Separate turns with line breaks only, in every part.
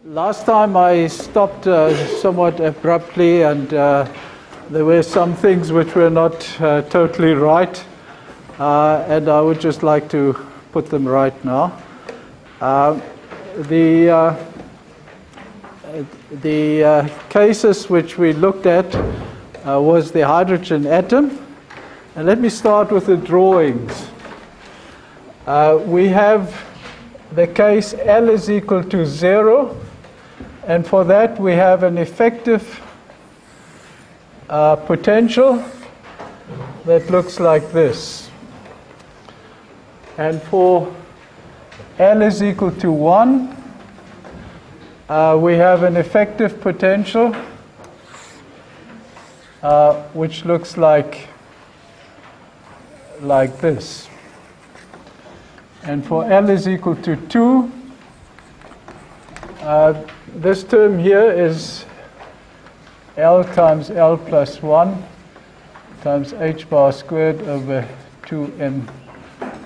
Last time I stopped somewhat abruptly, and there were some things which were not totally right, and I would just like to put them right now. The cases which we looked at was the hydrogen atom. And let me start with the drawings. We have the case L is equal to 0, and for that we have an effective potential that looks like this. And for L is equal to 1, we have an effective potential which looks like this. And for L is equal to 2, this term here is L times L plus 1 times h bar squared over 2m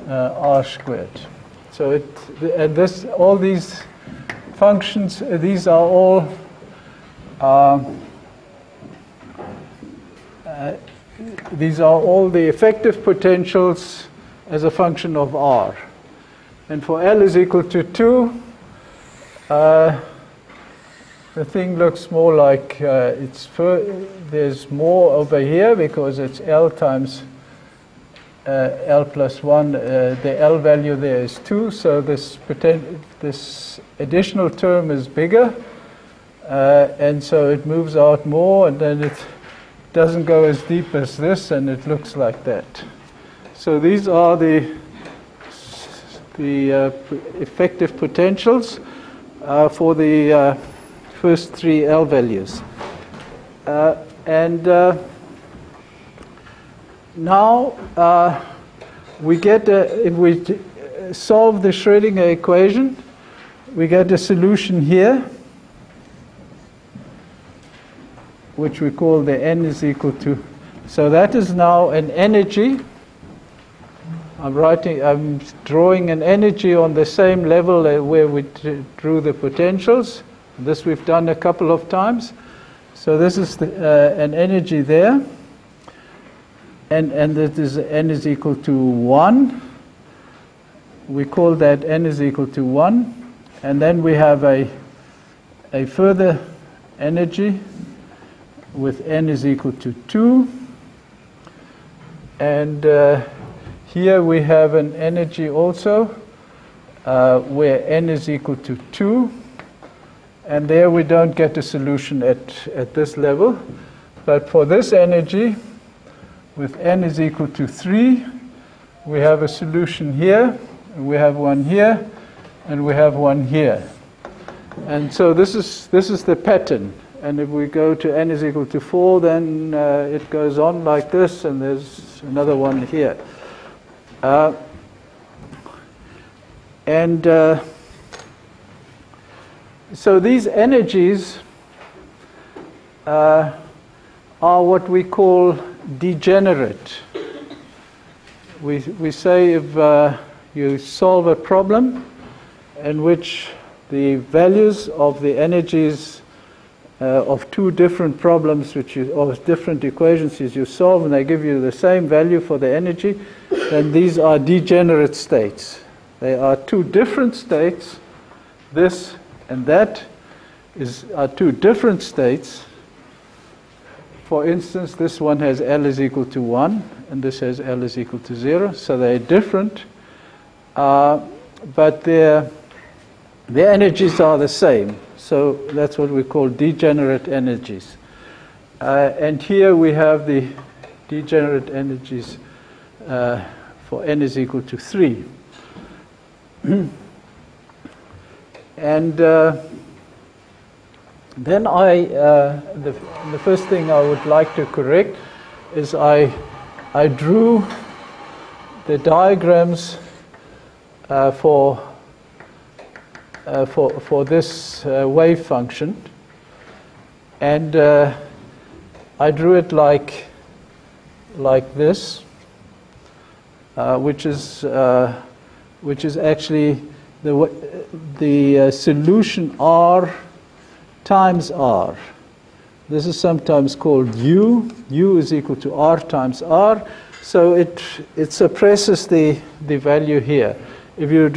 r squared. So all these functions, these are all the effective potentials as a function of r. And for L is equal to 2, the thing looks more like there's more over here because it's L times L plus 1. The L value there is 2, so this additional term is bigger, and so it moves out more, and then it doesn't go as deep as this, and it looks like that. So these are the effective potentials for the first three L values. Now we get, if we solve the Schrödinger equation, we get a solution here, which we call the n is equal to. So that is now an energy. I'm drawing an energy on the same level where we drew the potentials. This we've done a couple of times. So this is an energy there. And that is n is equal to 1. We call that n is equal to 1. And then we have a further energy with n is equal to 2. And here we have an energy also where n is equal to 2. And there we don't get a solution at this level. But for this energy, with n is equal to 3, we have a solution here, and we have one here, and we have one here. And so this is the pattern. And if we go to n is equal to 4, then it goes on like this, and there's another one here. So these energies are what we call degenerate. We say if you solve a problem in which the values of the energies of two different problems, or different equations you solve, and they give you the same value for the energy, then these are degenerate states. They are two different states. This and that are two different states. For instance, this one has L is equal to 1, and this has L is equal to 0. So they're different, but their energies are the same. So that's what we call degenerate energies. And here we have the degenerate energies for n is equal to 3. And then the first thing I would like to correct is I drew the diagrams for this wave function, and I drew it like this, which is actually the solution R times R. This is sometimes called U. U is equal to R times R. So it suppresses the value here. If you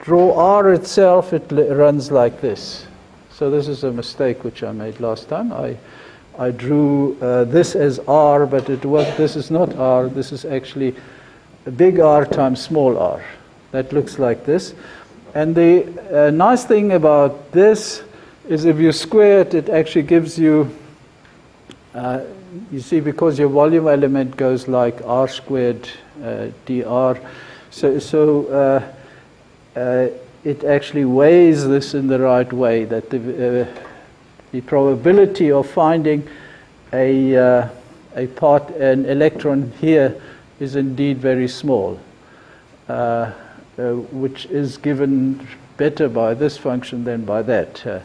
draw R itself, it runs like this. So this is a mistake which I made last time. I drew this as R, but this is not R. This is actually a big R times small r. That looks like this. And the nice thing about this is if you square it, it actually gives you, you see, because your volume element goes like r squared dr, so it actually weighs this in the right way, that the probability of finding an electron here is indeed very small, which is given better by this function than by that.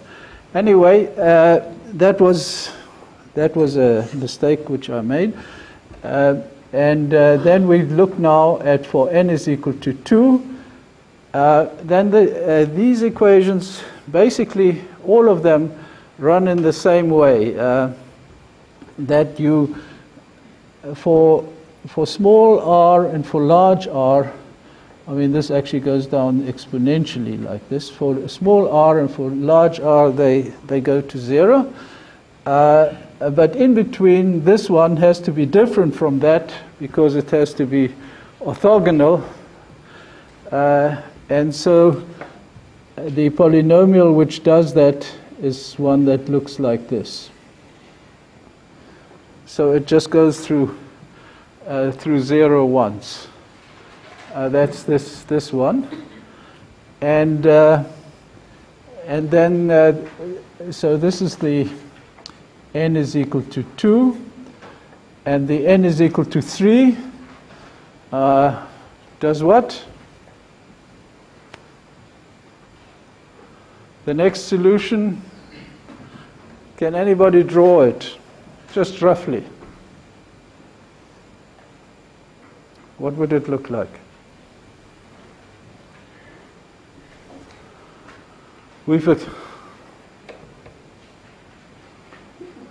Anyway, that was a mistake which I made. And then we look now at for n is equal to 2. Then these equations, basically all of them run in the same way. That you, for small r and for large r, I mean this actually goes down exponentially like this. For small r and for large r, they go to 0. But in between, this one has to be different from that because it has to be orthogonal. And so the polynomial which does that is one that looks like this. So it just goes through 0 once. That's this one. And then, so this is the n is equal to 2, and the n is equal to 3 does what? The next solution, can anybody draw it? Just roughly. What would it look like?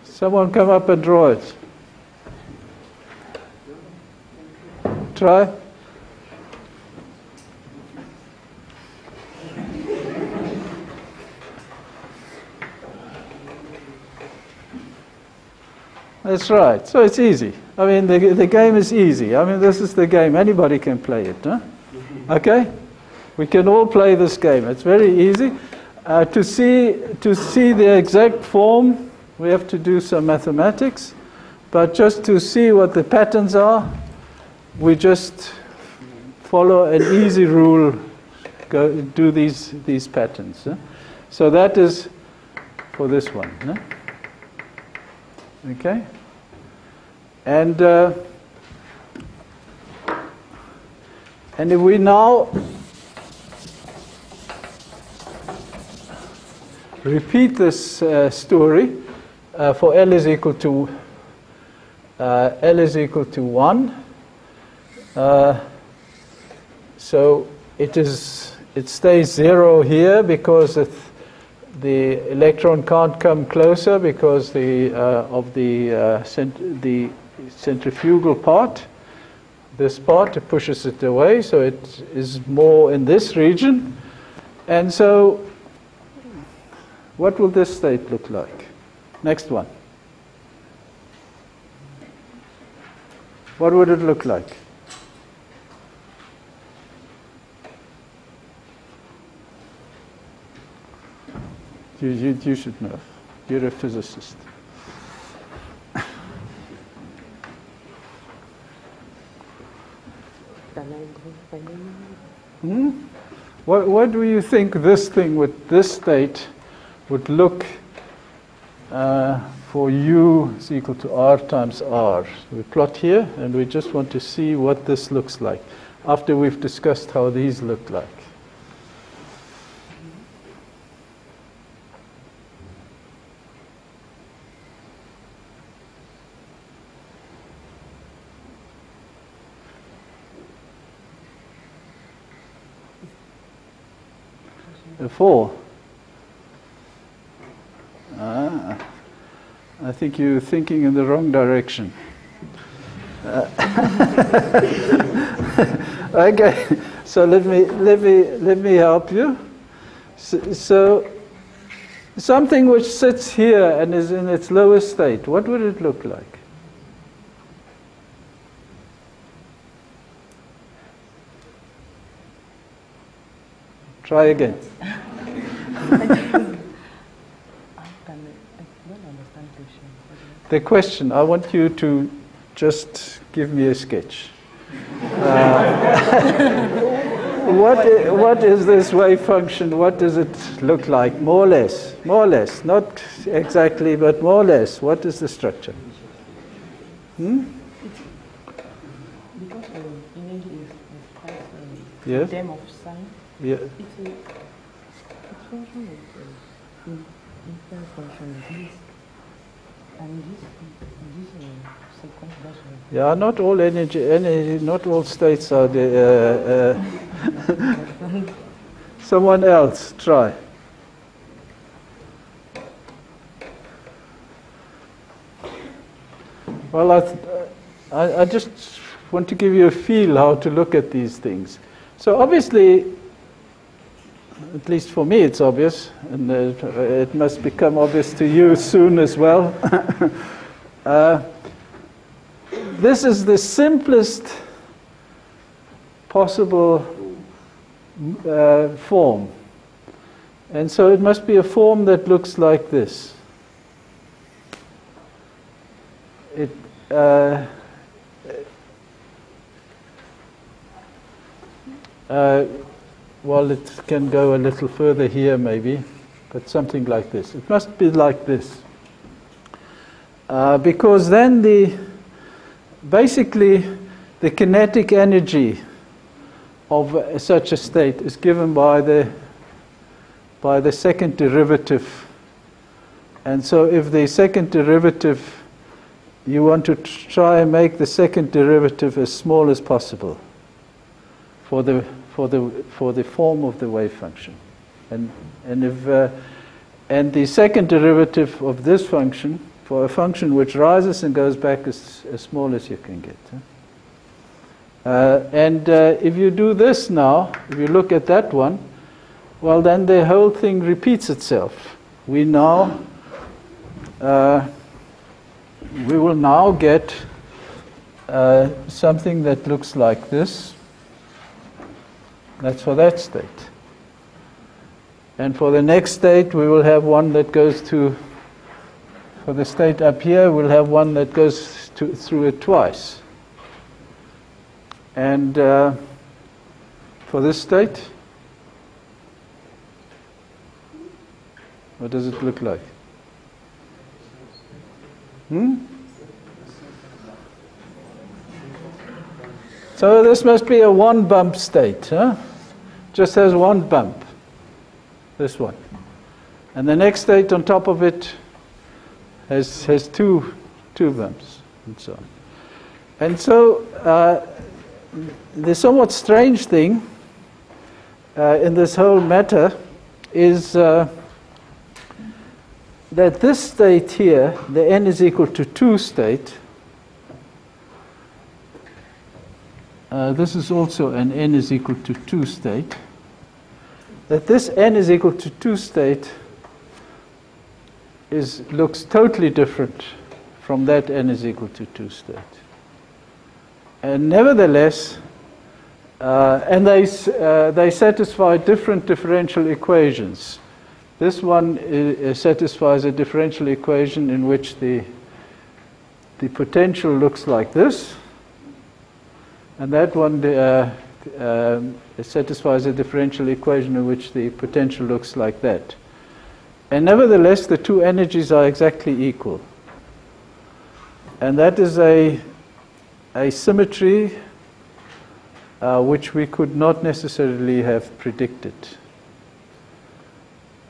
Someone come up and draw it. Try. That's right. So it's easy. I mean, the game is easy. I mean, this is the game. Anybody can play it. Huh? Okay? We can all play this game. It's very easy. To see the exact form, we have to do some mathematics. But just to see what the patterns are, we just follow an easy rule. Do these patterns. Huh? So that is for this one. Huh? Okay, and if we now repeat this story for L is equal to 1, so it stays 0 here because the electron can't come closer because of the centrifugal part. This part, it pushes it away, so it is more in this region. And so, what will this state look like? Next one. What would it look like? You should know. You're a physicist. What do you think this thing with this state would look for U is equal to R times R? We plot here, and we just want to see what this looks like after we've discussed how these look like. A 4. think you're thinking in the wrong direction. Okay, so let me help you. So something which sits here and is in its lowest state, what would it look like? Try again. The question, I want you to just give me a sketch. What is this wave function? What does it look like? More or less. More or less. Not exactly, but more or less. What is the structure?
Because energy is quite
Yes?
term of sign.
Yeah.
Its function is infinite function is this. And this sequence doesn't.
Yeah, not all energy, not all states are the. Someone else, try. Well, I just want to give you a feel how to look at these things. So obviously, at least for me it's obvious, and it must become obvious to you soon as well. This is the simplest possible form. And so it must be a form that looks like this. Well, it can go a little further here maybe, but something like this. It must be like this. Because then basically the kinetic energy of such a state is given by the second derivative. And so if the second derivative, you want to try and make the second derivative as small as possible for the form of the wave function. And the second derivative of this function, for a function which rises and goes back as small as you can get. If you do this now, if you look at that one, well then the whole thing repeats itself. We will now get something that looks like this. That's for that state. And for the next state we will have one that goes to, for the state up here, we'll have one that goes through it twice. And for this state, what does it look like? So this must be a one bump state, huh? Just has one bump, this one. And the next state on top of it has two bumps, and so on. And so the somewhat strange thing in this whole matter is that this state here, the n is equal to 2 state, this is also an n is equal to 2 state, that this n is equal to 2 state looks totally different from that n is equal to 2 state. And nevertheless, and they satisfy different differential equations. This one satisfies a differential equation in which the potential looks like this, and that one satisfies a differential equation in which the potential looks like that. And nevertheless, the two energies are exactly equal. And that is a symmetry which we could not necessarily have predicted.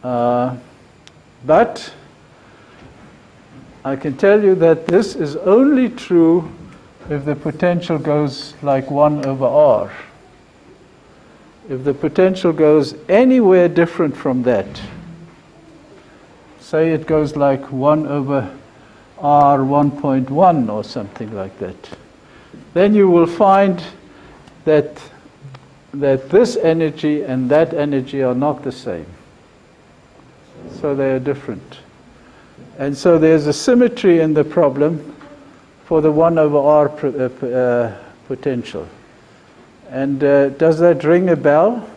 But I can tell you that this is only true if the potential goes like 1 over r. If the potential goes anywhere different from that, say it goes like 1 over R1.1 or something like that, then you will find that this energy and that energy are not the same. So they are different. And so there's a symmetry in the problem for the 1 over R potential. And does that ring a bell?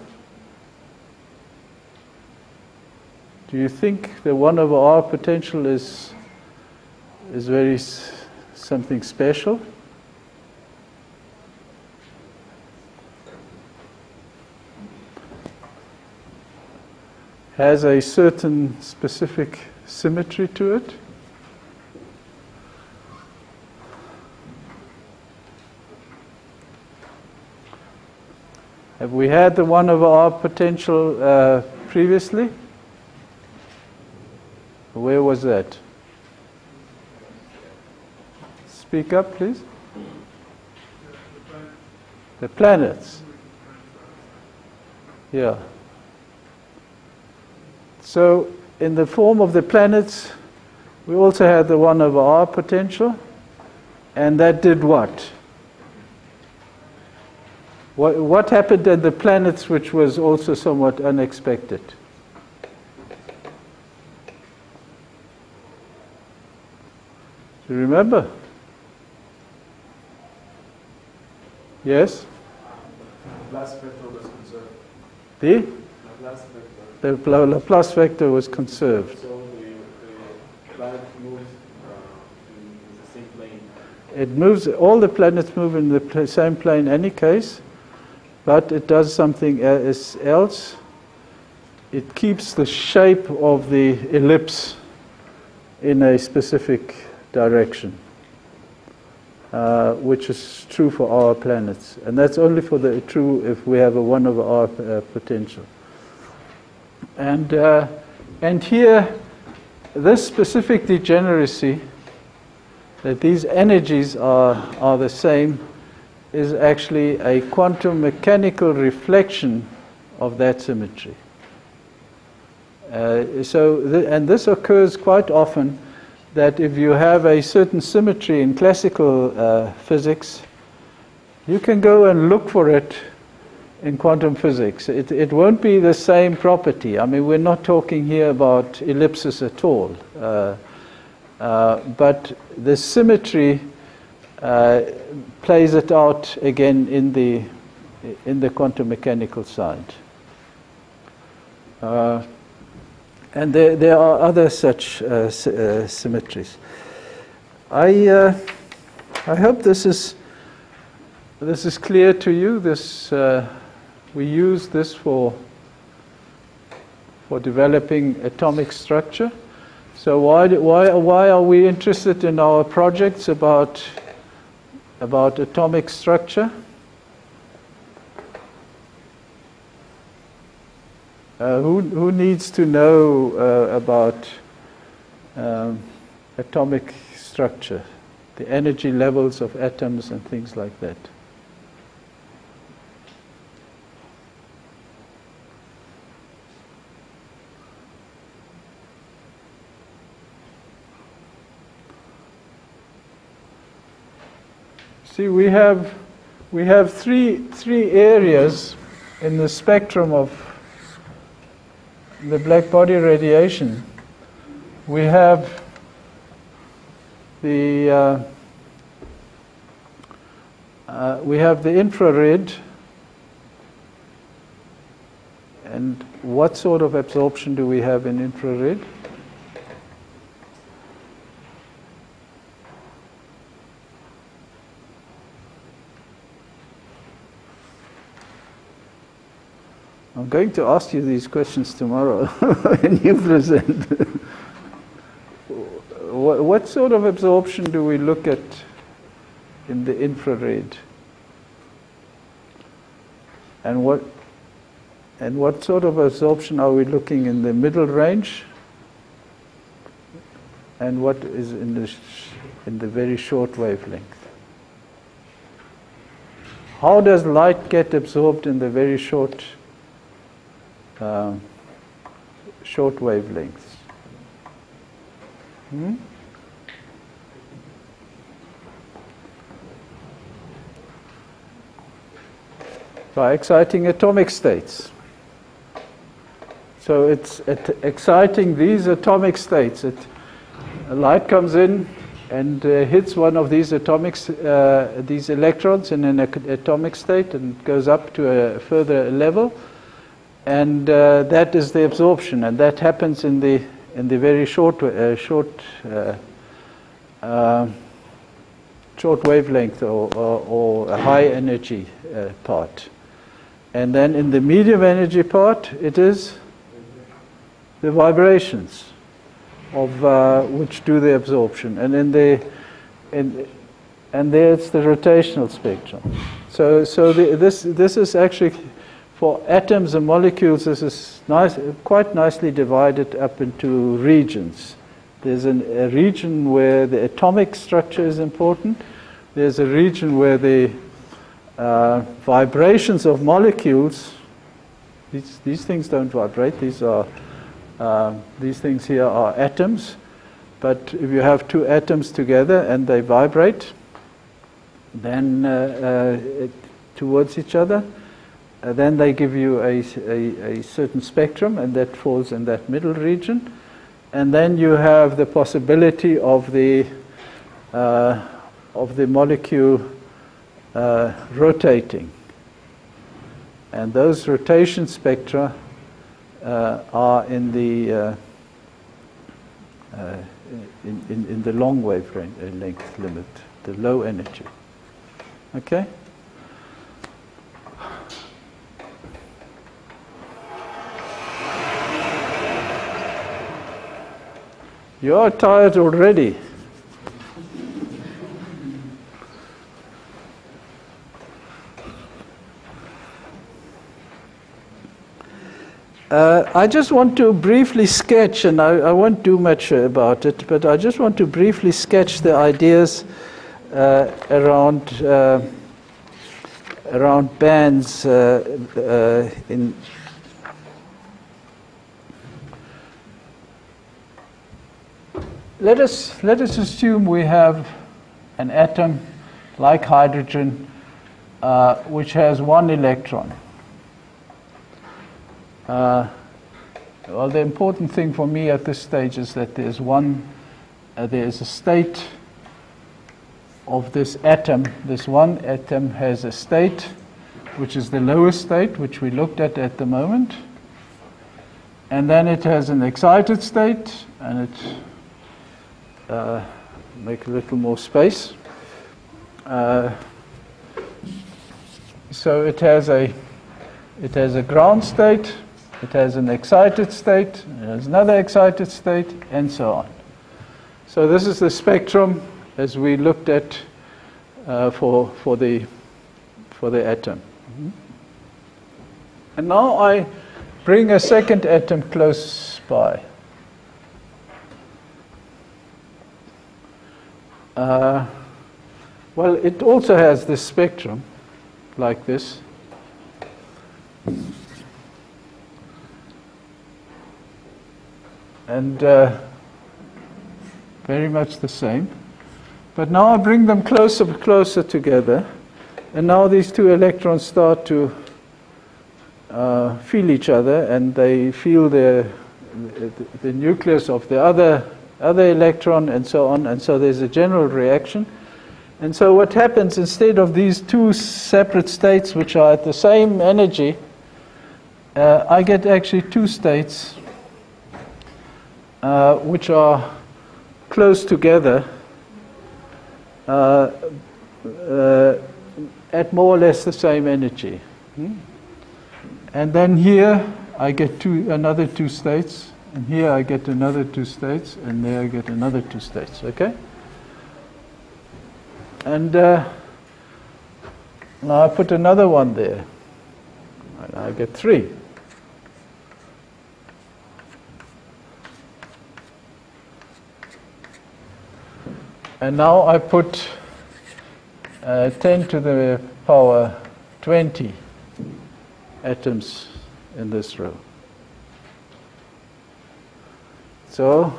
Do you think the 1 over R potential is very something special? Has a certain specific symmetry to it? Have we had the 1 over R potential previously? Where was that? Speak up, please. The planets. Yeah. So, in the form of the planets, we also had the 1 over R potential, and that did what? What happened at the planets which was also somewhat unexpected? Do you remember? Yes?
Laplace vector was conserved.
The
Laplace vector.
The Laplace vector was conserved.
So the planet moves in the same plane.
It moves, all the planets move in the same plane in any case, but it does something else. It keeps the shape of the ellipse in a specific direction, which is true for our planets. And that's only for the true if we have a 1 over R potential. And here, this specific degeneracy, that these energies are the same, is actually a quantum mechanical reflection of that symmetry. And this occurs quite often, that if you have a certain symmetry in classical physics, you can go and look for it in quantum physics. It won't be the same property. I mean, we're not talking here about ellipses at all. But the symmetry plays it out again in the quantum mechanical side. And there are other such symmetries. I hope this is clear to you. We use this for developing atomic structure. So why are we interested in our projects about atomic structure? Who needs to know about atomic structure, the energy levels of atoms and things like that? See, we have three areas in the spectrum of the black body radiation. We have the infrared, and what sort of absorption do we have in infrared? I'm going to ask you these questions tomorrow when you present. What sort of absorption do we look at in the infrared? And what sort of absorption are we looking in the middle range? And what is in the very short wavelength? How does light get absorbed in the very short wavelengths? by exciting atomic states. So it's exciting these atomic states. Light comes in and hits one of these these electrons in an atomic state and goes up to a further level, and that is the absorption, and that happens in the very short wavelength or a high energy part. And then in the medium energy part, it is the vibrations of which do the absorption, and and there it's the rotational spectrum. So this is actually, for atoms and molecules, this is quite nicely divided up into regions. There's a region where the atomic structure is important. There's a region where the vibrations of molecules, these things don't vibrate. These things here are atoms. But if you have two atoms together and they vibrate, then towards each other, then they give you a certain spectrum, and that falls in that middle region. And then you have the possibility of the molecule rotating, and those rotation spectra are in the in the long wavelength limit, the low energy. Okay. You are tired already. I just want to briefly sketch, and I won't do much about it, but I just want to briefly sketch the ideas around bands in. Let us assume we have an atom like hydrogen, which has one electron. Well, the important thing for me at this stage is that there's a state of this atom. This one atom has a state, which is the lowest state, which we looked at the moment. And then it has an excited state, and it make a little more space. So it has a ground state, it has an excited state, it has another excited state, and so on. So this is the spectrum as we looked at for the atom. And now I bring a second atom close by. Well, it also has this spectrum, like this. And very much the same. But now I bring them closer together, and now these two electrons start to feel each other, and they feel the nucleus of the other electron, and so on, and so there's a general reaction. And so what happens, instead of these two separate states which are at the same energy, I get actually two states which are close together at more or less the same energy. And then here I get another two states, and here I get another two states, and there I get another two states, okay? And now I put another one there, and I get three. And now I put 10 to the power 20 atoms in this row. So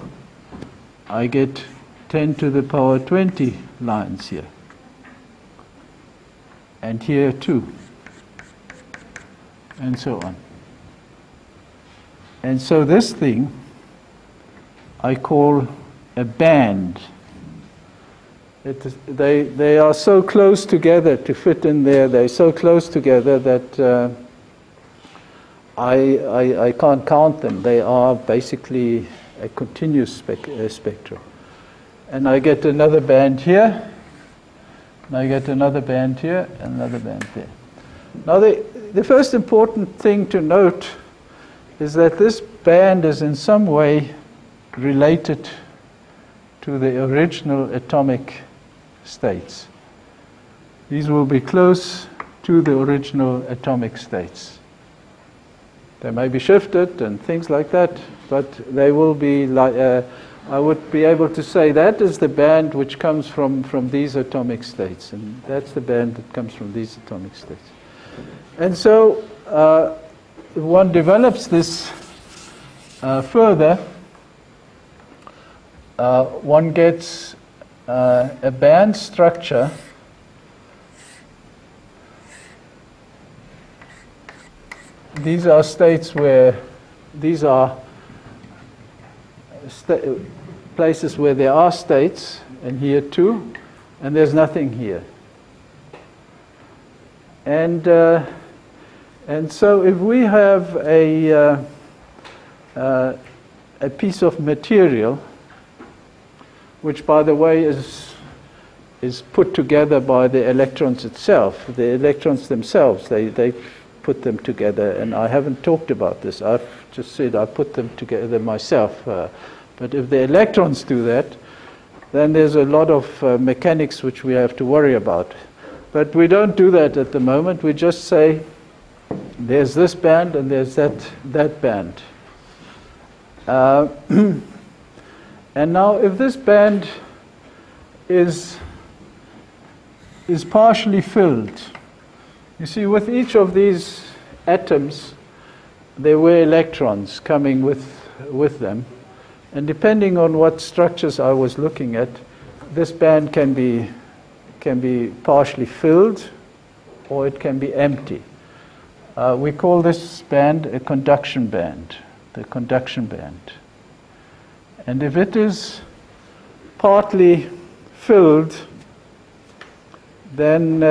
I get 10 to the power 20 lines here. And here too. and so on. And so this thing I call a band. They are so close together to fit in there, they're so close together that I can't count them. They are basically a continuous spectrum. And I get another band here, and I get another band here, and another band there. Now the first important thing to note is that this band is in some way related to the original atomic states. These will be close to the original atomic states. They may be shifted and things like that, but they will be like, I would be able to say that is the band which comes from these atomic states, and that's the band that comes from these atomic states. And so if one develops this further, one gets a band structure these are states where these are places where there are states, and here too, and there's nothing here. And so if we have a piece of material, which by the way is put together by the electrons itself, the electrons themselves, they put them together, and I haven't talked about this. I've just said I put them together myself. But if the electrons do that, then there's a lot of mechanics which we have to worry about. But we don't do that at the moment. We just say there's this band and there's that band. And now if this band is partially filled, you see with each of these atoms there were electrons coming with them, and depending on what structures I was looking at, this band can be partially filled or it can be empty. We call this band a conduction band, the conduction band. And if it is partly filled, then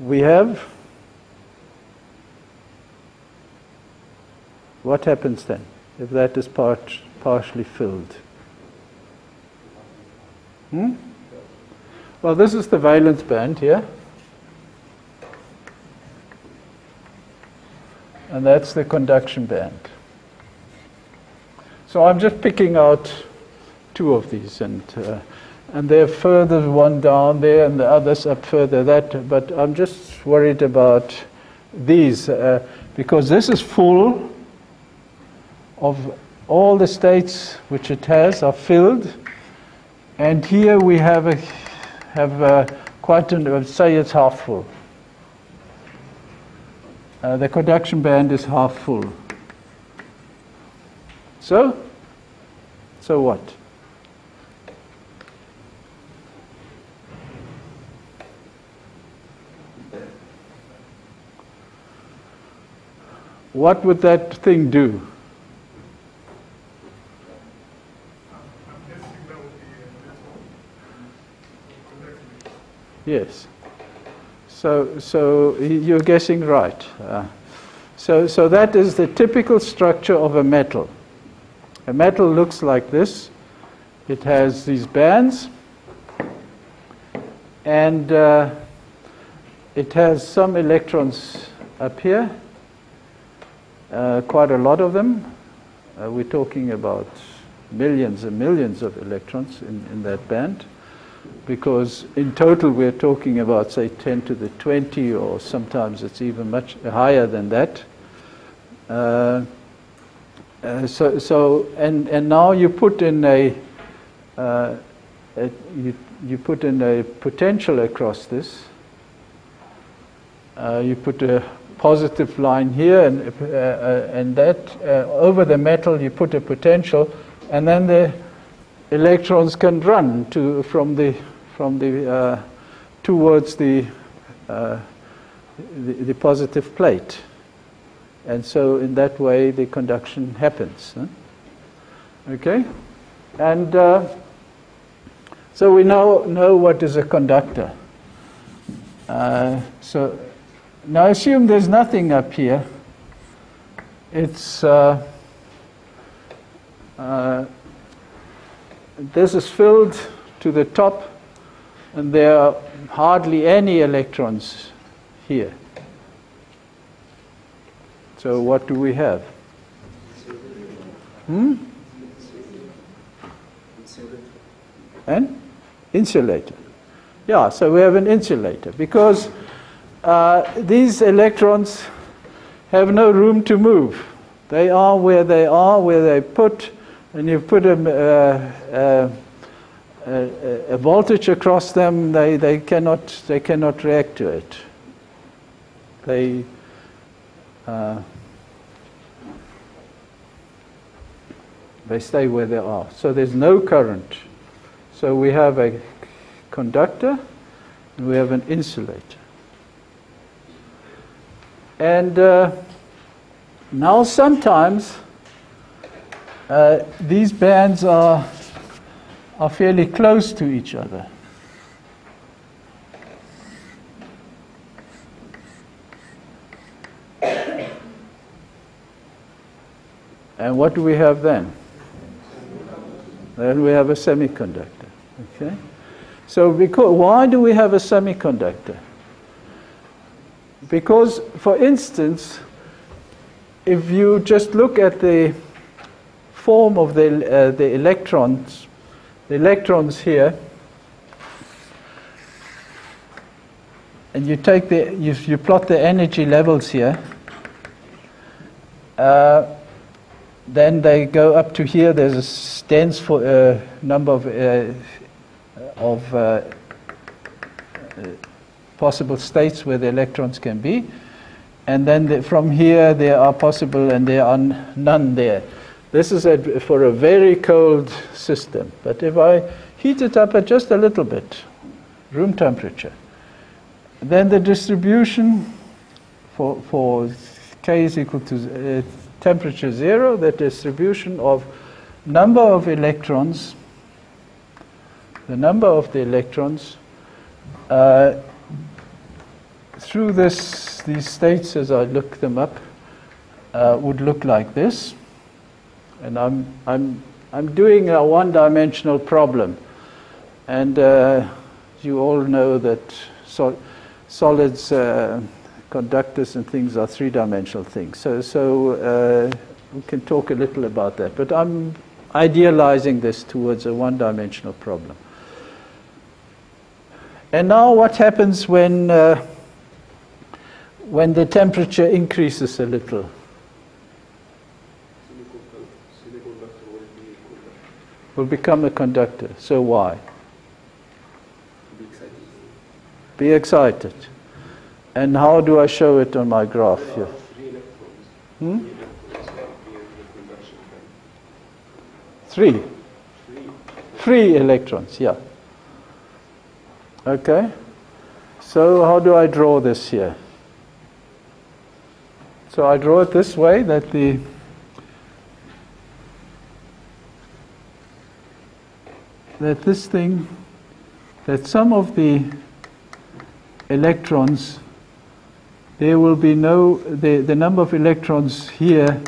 we have, what happens then if that is partially filled? Well, this is the valence band here, and that's the conduction band. So I'm just picking out two of these, and they're further one down there and the others up further that, but I'm just worried about these because this is full of all the states which it has are filled, and here we have quite an, say it's half full. The conduction band is half full. So what? What would that thing do? Yes. So you're guessing right. So that is the typical structure of a metal. A metal looks like this. It has these bands, and it has some electrons up here, quite a lot of them. We're talking about millions and millions of electrons in that band, because in total we're talking about, say, 10 to the 20, or sometimes it's even much higher than that. And now you put in you put in a potential across this. You put a positive line here, and that over the metal you put a potential, and then the electrons can run towards the the positive plate. And so in that way the conduction happens. Huh? Okay? And so we now know what is a conductor. So now assume there's nothing up here. It's this is filled to the top, and there are hardly any electrons here. So what do we have? An insulator. Yeah, so we have an insulator because these electrons have no room to move. They are, where they put, and you put a voltage across them, they cannot react to it. They stay where they are. So there's no current. So we have a conductor and we have an insulator. And now sometimes these bands are fairly close to each other. And what do we have then? Then we have a semiconductor. Okay? So why do we have a semiconductor? Because, for instance, if you just look at the form of the electrons here, and you take you plot the energy levels here, then they go up to here. There's a dense number of possible states where the electrons can be, and then from here there are possible and there are none there. This is for a very cold system, but if I heat it up at just a little bit, room temperature, then the distribution for K is equal to temperature 0, the distribution of number of electrons, the number of the electrons through these states, as I look them up, would look like this. And I'm doing a one-dimensional problem, and you all know that solids, conductors, and things are three-dimensional things. So we can talk a little about that. But I'm idealizing this towards a one-dimensional problem. And now, what happens when the temperature increases a little? Will become a conductor. So why?
Be excited.
Be excited. And how do I show it on my graph here? Three. Free electrons, yeah. Okay. So how do I draw this here? So I draw it this way, that that some of the electrons, there will be the number of electrons here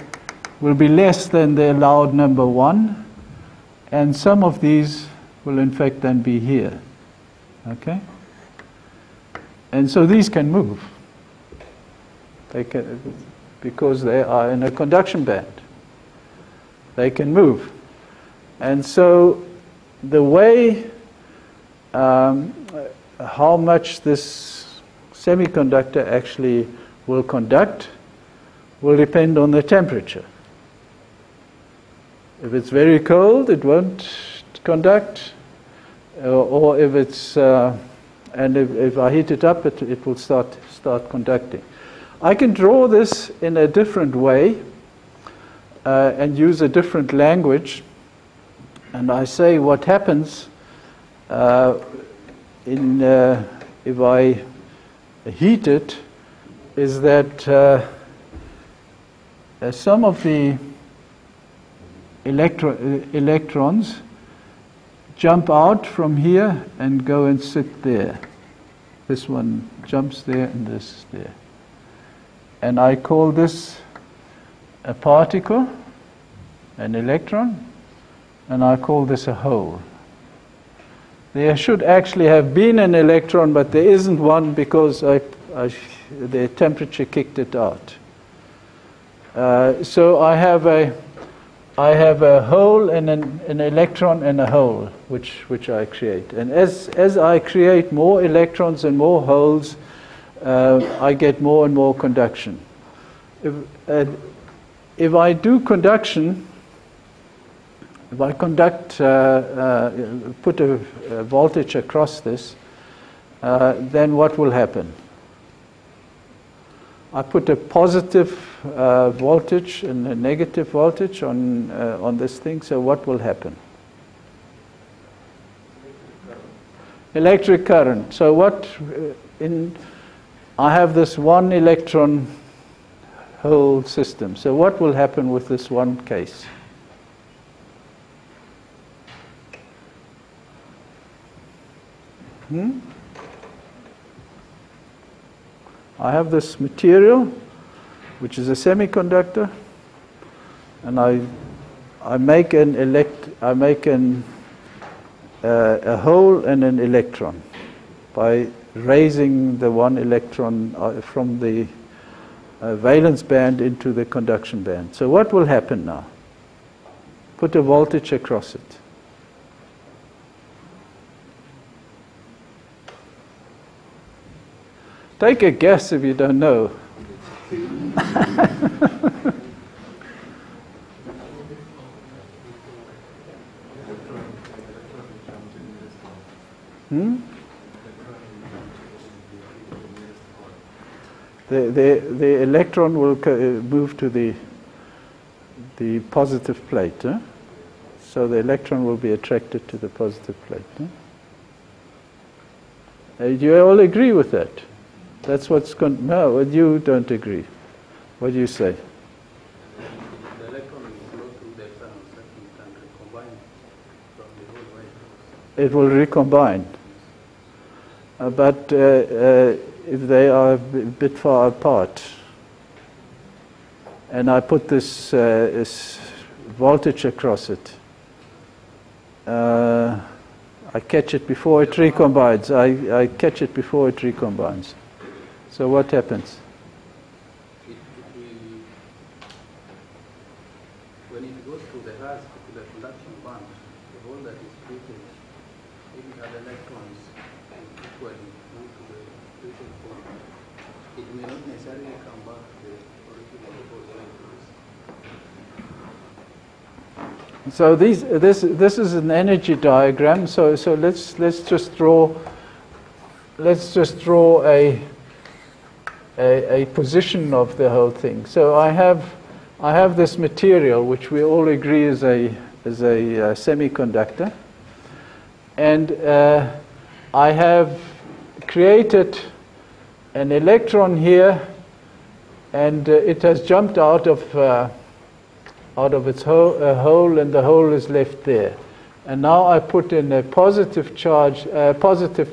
will be less than the allowed number 1, and some of these will in fact then be here. Okay? And so these can move. They can, because they are in a conduction band. They can move. And so the way how much this semiconductor actually will conduct will depend on the temperature. If it's very cold, it won't conduct, or if it's and if I heat it up, it will start conducting. I can draw this in a different way and use a different language. And I say what happens if I heat it, is that some of the electrons jump out from here and go and sit there. This one jumps there and this is there. And I call this a particle, an electron, and I call this a hole. There should actually have been an electron, but there isn't one because the temperature kicked it out. So I have a hole and an electron and a hole, which I create. And as I create more electrons and more holes, I get more and more conduction. If I do conduction, if I conduct, put a voltage across this, then what will happen? I put a positive voltage and a negative voltage on this thing, so what will happen? Electric current. So what, I have this one electron hole system. So what will happen with this one case? I have this material, which is a semiconductor, and I make a hole and an electron by raising the one electron from the valence band into the conduction band. So what will happen now? Put a voltage across it. Take a guess if you don't know. The electron will move to the positive plate. So the electron will be attracted to the positive plate. Do you all agree with that? That's what's going. No, you don't agree. What do you say?
The electron will flow through the cell and recombine from the whole way.
It will recombine. But if they are a bit far apart, and I put this voltage across it, I catch it before it recombines. I catch it before it recombines. So what happens?
When it goes to the last, to the conduction band, the hole that is created, if it has electrons equally move to the created form, it may not necessarily come back to the original hole.
So this is an energy diagram. So let's just draw a position of the whole thing. So I have this material which we all agree is a semiconductor, and I have created an electron here, and it has jumped out of its hole, and the hole is left there. And now I put in a positive charge, positive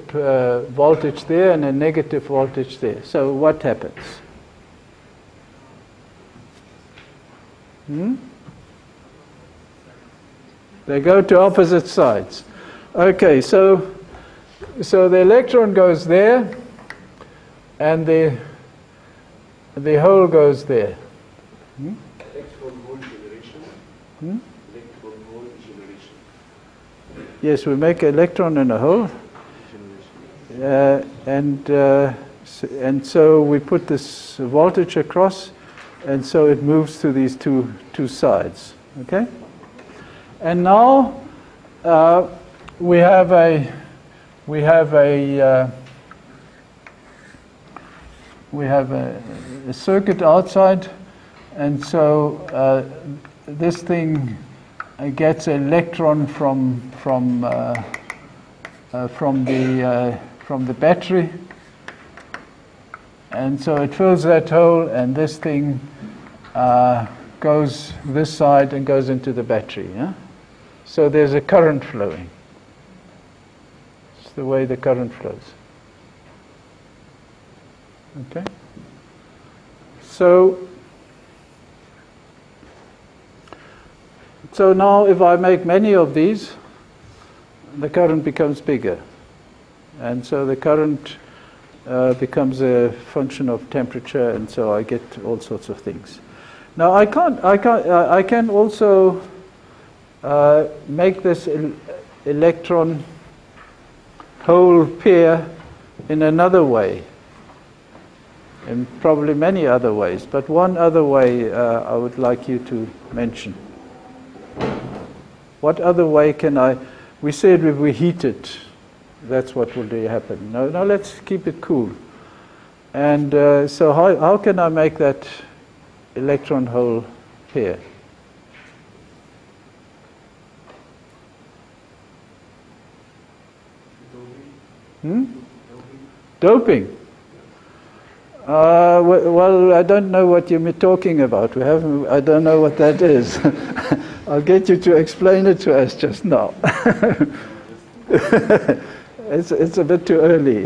voltage there, and a negative voltage there. So what happens? They go to opposite sides. Okay, so the electron goes there, and the hole goes there.
Electron-hole generation. Electron-hole generation.
Yes, we make an electron and a hole, and so we put this voltage across, and so it moves to these two sides. Okay, and now we have a circuit outside, and so this thing gets an electron from the battery, And so it fills that hole, and this thing goes this side and goes into the battery. Yeah? So there's a current flowing. It's the way the current flows. Okay? So now if I make many of these, the current becomes bigger. And so the current becomes a function of temperature, and so I get all sorts of things. Now I can also make this electron hole pair in another way, in probably many other ways, but one other way I would like you to mention. What other way can I? We said if we heat it, that's what will happen. No, let's keep it cool. And so how can I make that electron hole pair? Doping. Well, I don't know what you're talking about. I don't know what that is. I'll get you to explain it to us just now. It's a bit too early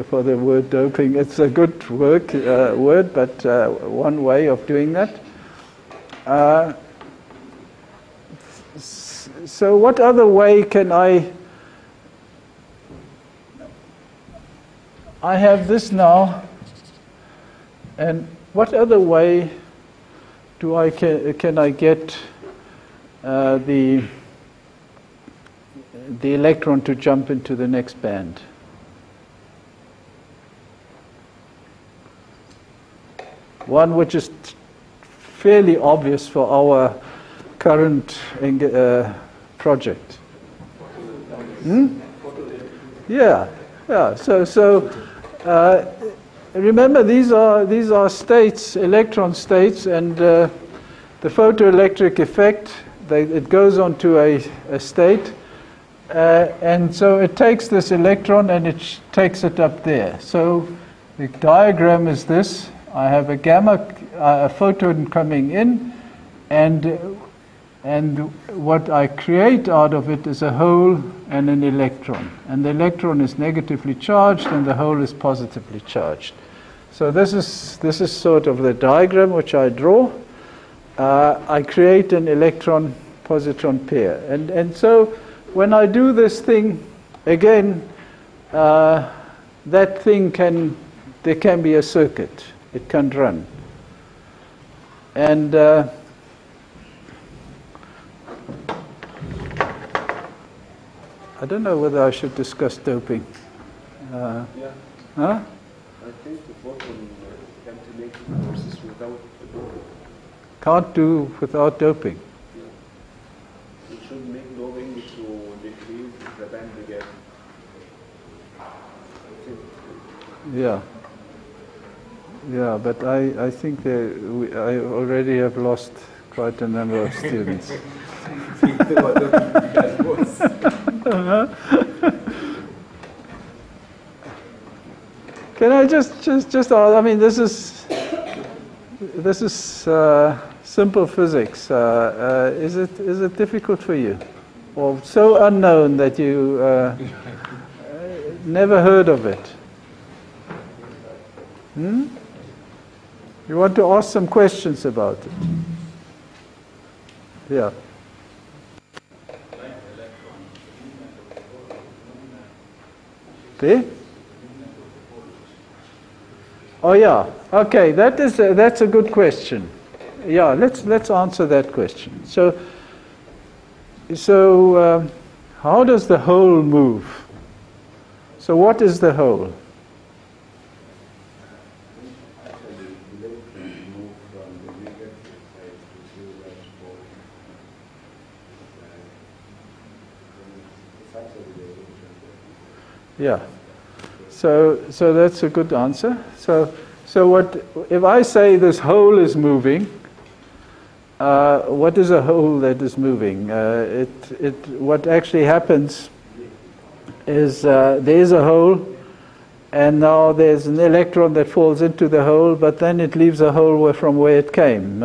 for the word doping. It's a good word, but one way of doing that. So what other way can I have this now, and what other way can I get the electron to jump into the next band? One which is fairly obvious for our current project. Yeah. So remember, these are states, electron states, and the photoelectric effect. It goes on to a state. And so it takes this electron and it takes it up there. So the diagram is this. I have a photon coming in, and what I create out of it is a hole and an electron. And the electron is negatively charged and the hole is positively charged. So this is sort of the diagram which I draw. I create an electron-positron pair. And so when I do this thing, again, that thing there can be a circuit. It can run. And I don't know whether I should discuss doping.
Yeah.
Huh?
I think the photon can make forces without doping.
Can't do without doping.
You should make doping to decrease the band gap.
Yeah, but I think I already have lost quite a number of students. Can I just I mean, this is simple physics. Is it difficult for you, or so unknown that you never heard of it? You want to ask some questions about it? Yeah. See? Oh yeah. Okay, that's a good question. Yeah, let's answer that question. So how does the hole move? So what is the hole? Yeah. So that's a good answer. So what if I say this hole is moving? What is a hole that is moving? What actually happens is there is a hole, and now there's an electron that falls into the hole, but then it leaves a hole from where it came.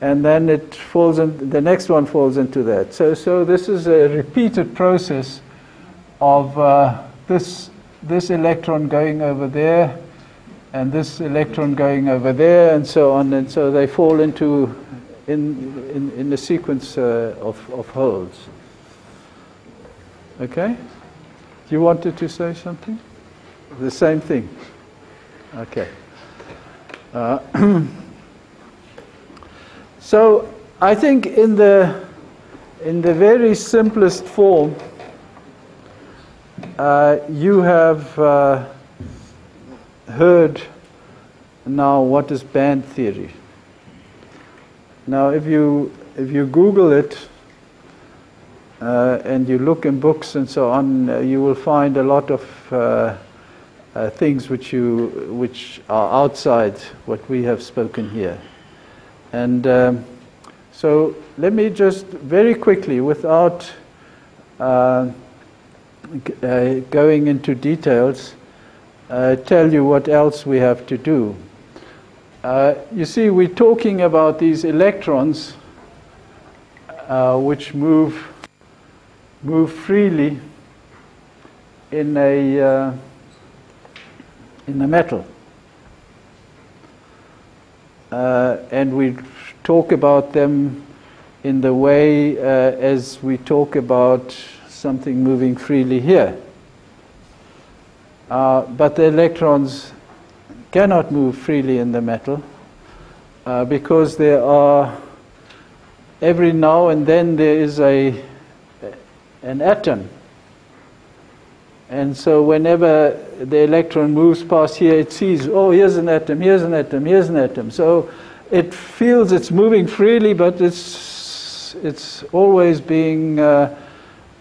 And then it falls in, the next one falls into that. So this is a repeated process of this electron going over there, and this electron going over there, and so on, and so they fall into in a sequence of holes. Okay? You wanted to say something? The same thing. Okay. So I think in the very simplest form, you have heard now what is band theory. Now, if you Google it and you look in books and so on, you will find a lot of things which are outside what we have spoken here. And so let me just very quickly, without going into details, tell you what else we have to do. You see, we're talking about these electrons which move freely in a metal. And we talk about them in the way as we talk about something moving freely here. But the electrons cannot move freely in the metal because there are, every now and then there is an atom. And so whenever the electron moves past here, it sees, oh, here's an atom, here's an atom, here's an atom. So it feels it's moving freely, but it's always being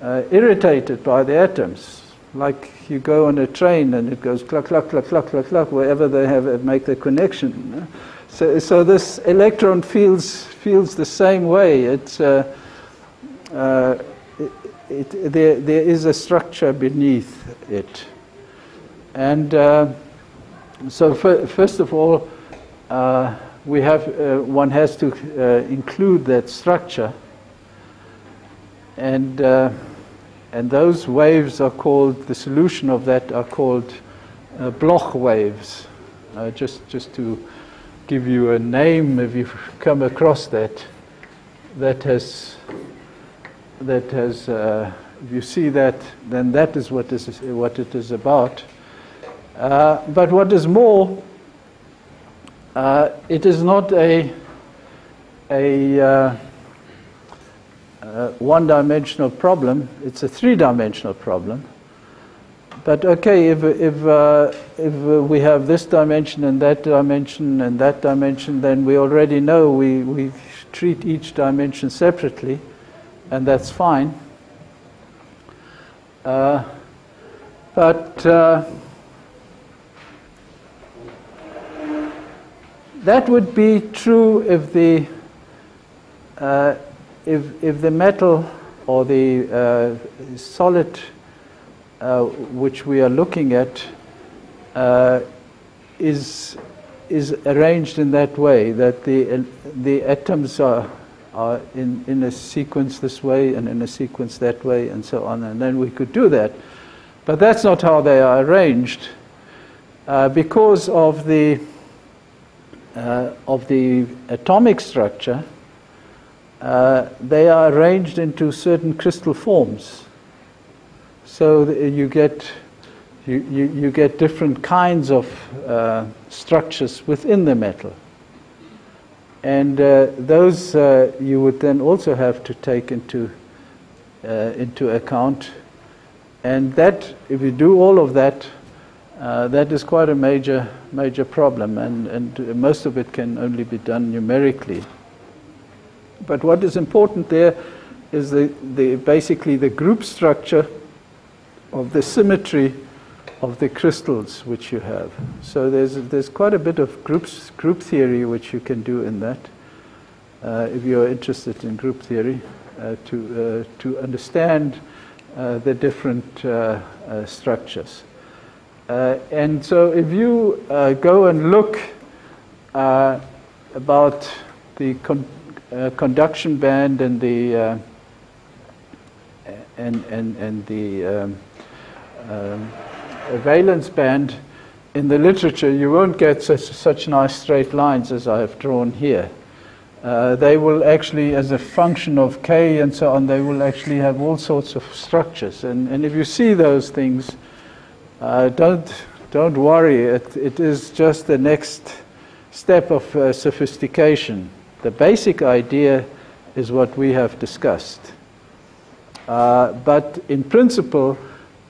irritated by the atoms. Like you go on a train and it goes cluck, cluck, cluck, cluck, cluck, cluck, wherever they make the connection. So this electron feels the same way. It's there is a structure beneath it. And so first of all, one has to include that structure, and those waves are called, the solution of that are called Bloch waves. Just to give you a name, if you've come across that has if you see that, then that is what it is about. But what is more, it is not a one-dimensional problem. It's a three-dimensional problem. But okay, if we have this dimension and that dimension and that dimension, then we already know we treat each dimension separately, and that's fine. But that would be true if the metal or the solid which we are looking at is arranged in that way, that the atoms are in a sequence this way and in a sequence that way and so on, and then we could do that. But that's not how they are arranged, because of the atomic structure. They are arranged into certain crystal forms. So you get different kinds of structures within the metal. And those you would then also have to take into account. And that, if you do all of that, that is quite a major problem, and most of it can only be done numerically. But what is important there is basically the group structure of the symmetry of the crystals which you have. So there's quite a bit of group theory which you can do in that, if you're interested in group theory, to understand the different structures. And so if you go and look about the conduction band and the valence band in the literature, you won't get such nice straight lines as I have drawn here. They will actually, as a function of K and so on, they will actually have all sorts of structures. And if you see those things, don't worry. It is just the next step of sophistication. The basic idea is what we have discussed. But in principle,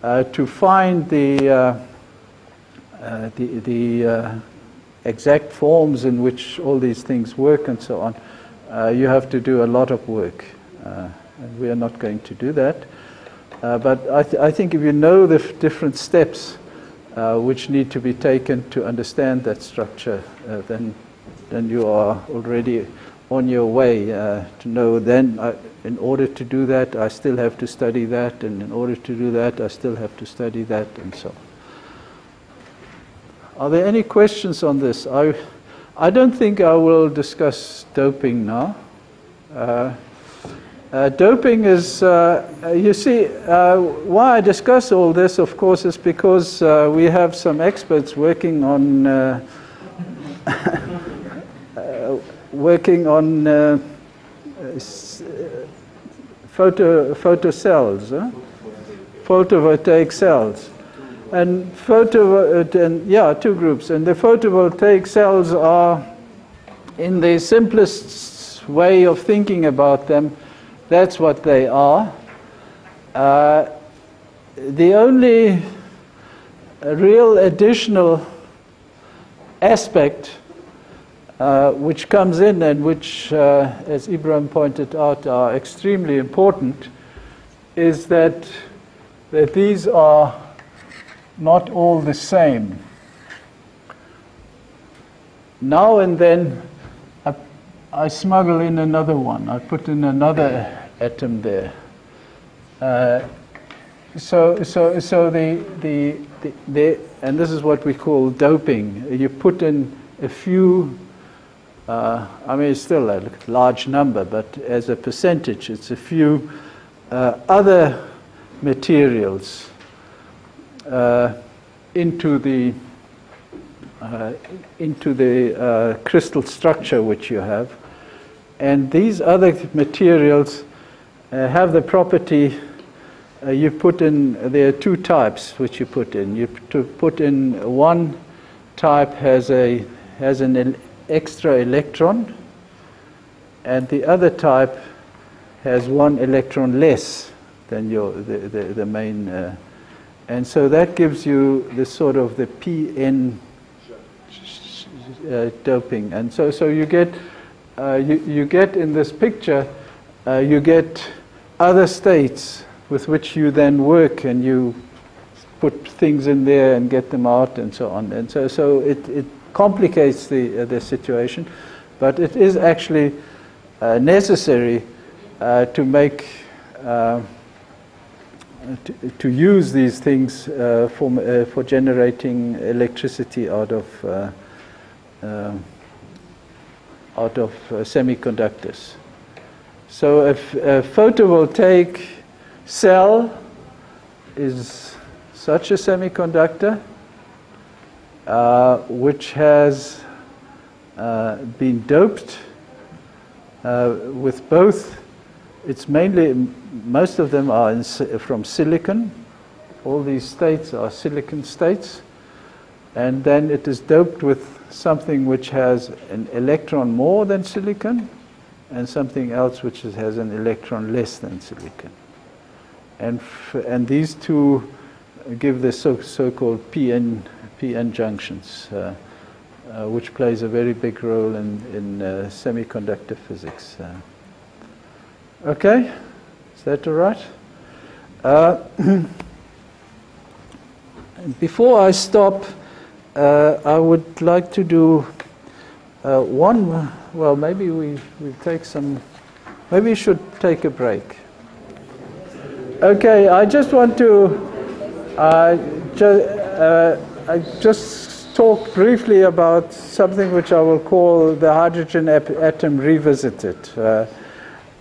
to find the exact forms in which all these things work and so on, you have to do a lot of work. And we are not going to do that. But I think if you know the different steps which need to be taken to understand that structure, then you are already on your way to know then in order to do that, I still have to study that, and in order to do that, I still have to study that, and so on. Are there any questions on this? I don't think I will discuss doping now. Doping is, you see, why I discuss all this, of course, is because we have some experts working on photocells, photovoltaic cells. And two groups. And the photovoltaic cells are, in the simplest way of thinking about them, that's what they are. The only real additional aspect which comes in and which, as Ibrahim pointed out, are extremely important is that these are not all the same. Now and then I smuggle in another one. I put in another atom there. So and this is what we call doping. You put in a few. I mean, it's still a large number, but as a percentage, it's a few other materials into the crystal structure which you have, and these other materials have the property. You put in, there are two types which you put in. You put in one type has an extra electron, and the other type has one electron less than the main. And so that gives you the sort of the PN doping. And so you get you get in this picture you get other states with which you then work, and you put things in there and get them out and so on. And so it complicates the situation, but it is actually necessary to make to use these things for generating electricity out of semiconductors. So if a photovoltaic cell is such a semiconductor which has been doped with both. It's mainly, most of them are from silicon. All these states are silicon states. And then it is doped with something which has an electron more than silicon, and something else which has an electron less than silicon. And these two give the so-called PN junctions, which plays a very big role in semiconductor physics. Okay, is that all right? Before I stop, I would like to do one. Well, maybe we take some. Maybe we should take a break. Okay, I just want to I just talk briefly about something which I will call the hydrogen atom revisited.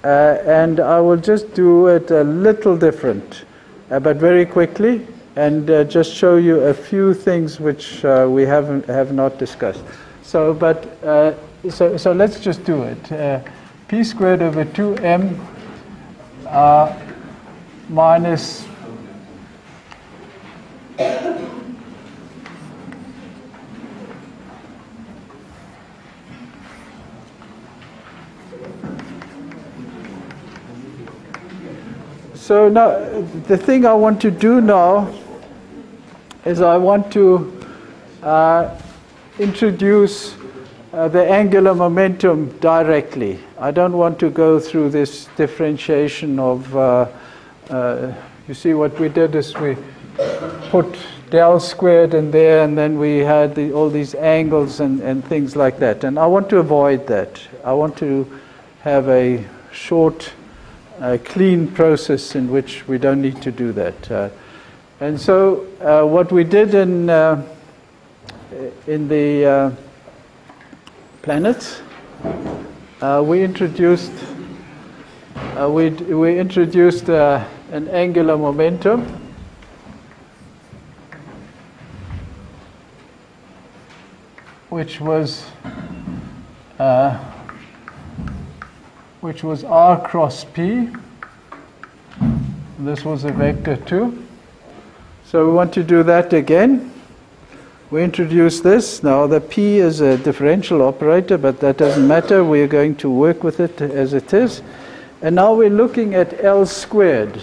And I will just do it a little different, but very quickly, and just show you a few things which we have not discussed. So let's just do it. P squared over 2m minus So now, the thing I want to do now is I want to introduce the angular momentum directly. I don't want to go through this differentiation of, you see what we did is we put del squared in there, and then we had all these angles and things like that. And I want to avoid that. I want to have a short, clean process in which we don't need to do that. And so what we did in the planets, we introduced an angular momentum which was r cross p. This was a vector too. So we want to do that again. We introduce this. Now the p is a differential operator, but that doesn't matter. We are going to work with it as it is. And now we're looking at L squared.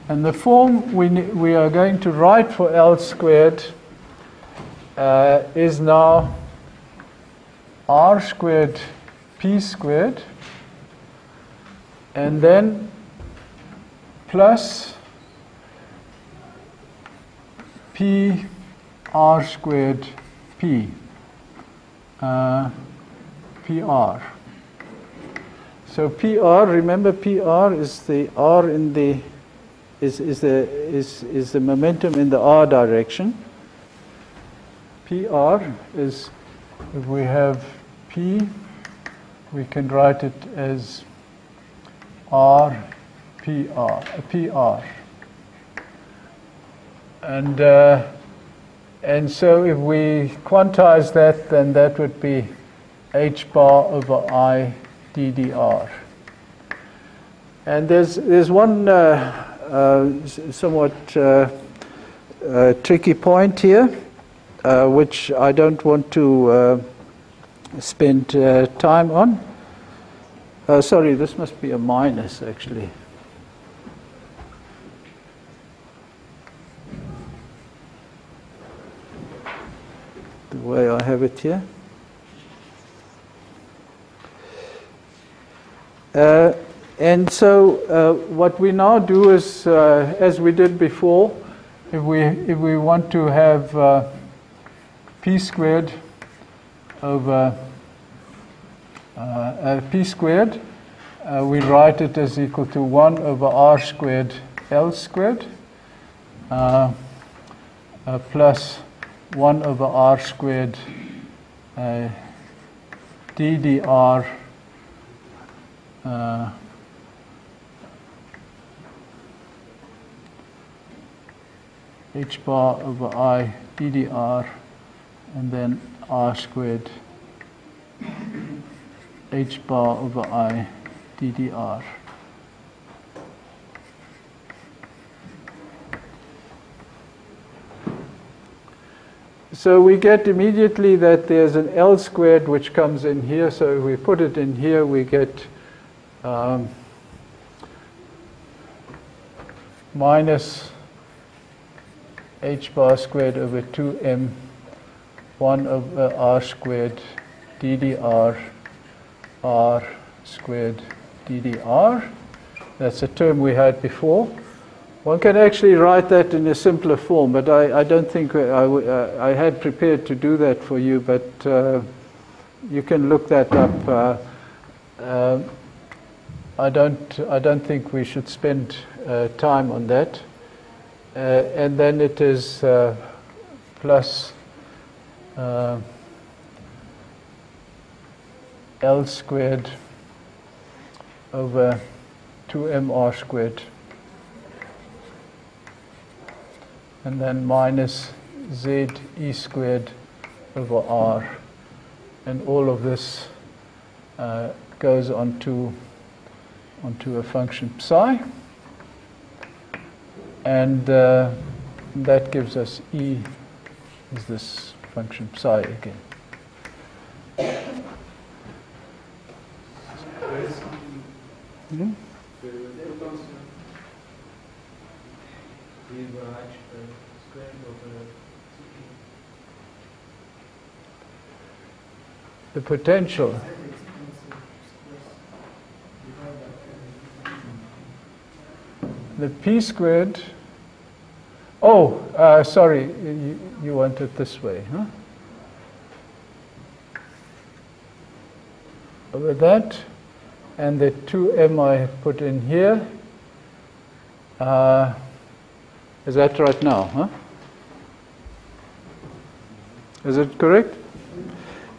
And the form we are going to write for L squared is now r squared p squared, and then plus p r squared p pr. So pr, remember pr is the r in the is the momentum in the r direction. PR is, if we have P, we can write it as R PR, PR. And so if we quantize that, then that would be H bar over I ddr. And there's one somewhat tricky point here, which I don't want to spend time on. Sorry, this must be a minus, actually. The way I have it here. And so what we now do is, as we did before, if we want to have p squared over p squared, we write it as equal to 1 over r squared L squared plus 1 over r squared ddr h bar over I ddr, and then r squared h bar over I ddr. So we get immediately that there's an L squared which comes in here. So if we put it in here, we get minus h bar squared over 2m 1 over r squared ddr r squared ddr. That's a term we had before. One can actually write that in a simpler form, but I don't think I had prepared to do that for you, but you can look that up. I don't think we should spend time on that. and then it is plus L squared over 2mr squared, and then minus z e squared over r, and all of this goes onto a function psi, and that gives us e is this function psi again. Hmm? The potential. The p squared. Oh, sorry, you want it this way, huh? Over that, and the 2m I put in here. Is that right now, huh? Is it correct?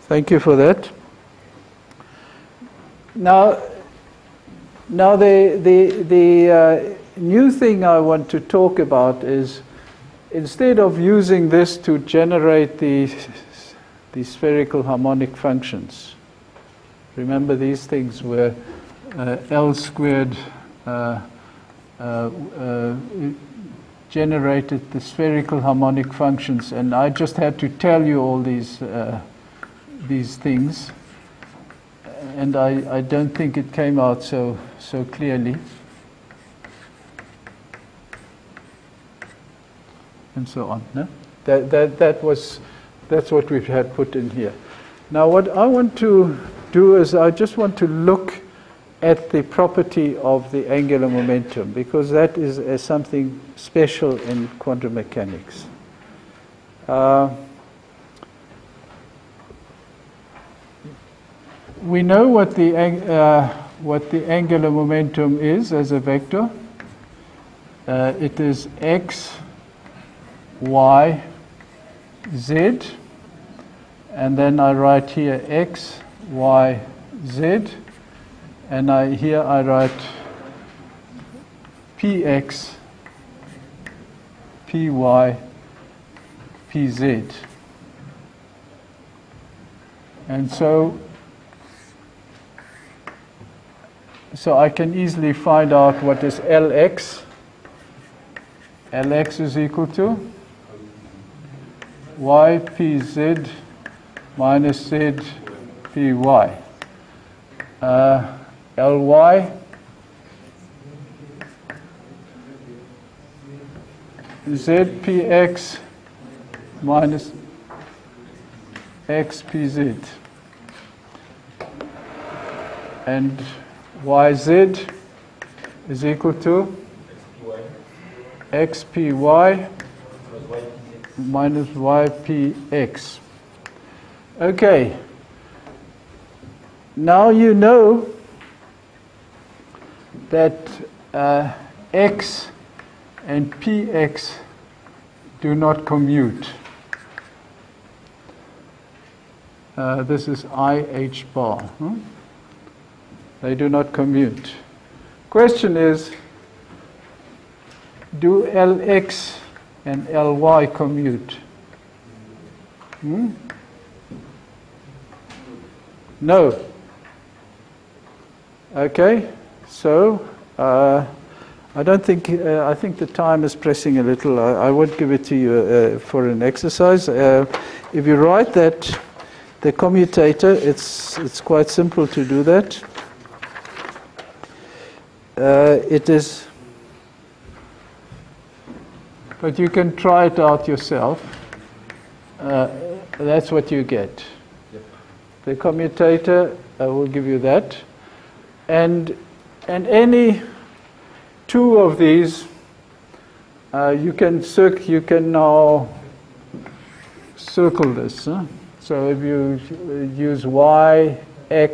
Thank you for that. Now the new thing I want to talk about is, instead of using this to generate the spherical harmonic functions, remember these things were L squared generated the spherical harmonic functions, and I just had to tell you all these things, and I don't think it came out so clearly. And so on. No? That's what we had put in here. Now what I want to do is I just want to look at the property of the angular momentum, because that is something special in quantum mechanics. We know what the angular momentum is as a vector. It is x, y, z, and then I write here x, y, z, and here I write px, py, pz. And so I can easily find out what is Lx. Lx is equal to y pz minus z py. Ly zpx minus xpz, and yz is equal to xpy minus ypx. Okay, now you know that x and px do not commute. This is IH bar. They do not commute. Question is, do Lx and Ly commute? No. Okay, so I don't think, I think the time is pressing a little. I won't give it to you for an exercise. If you write that, the commutator, it's quite simple to do that. It is, but you can try it out yourself. That's what you get. Yep. The commutator will give you that, and any two of these you can now circle this. Huh? So if you use y, x,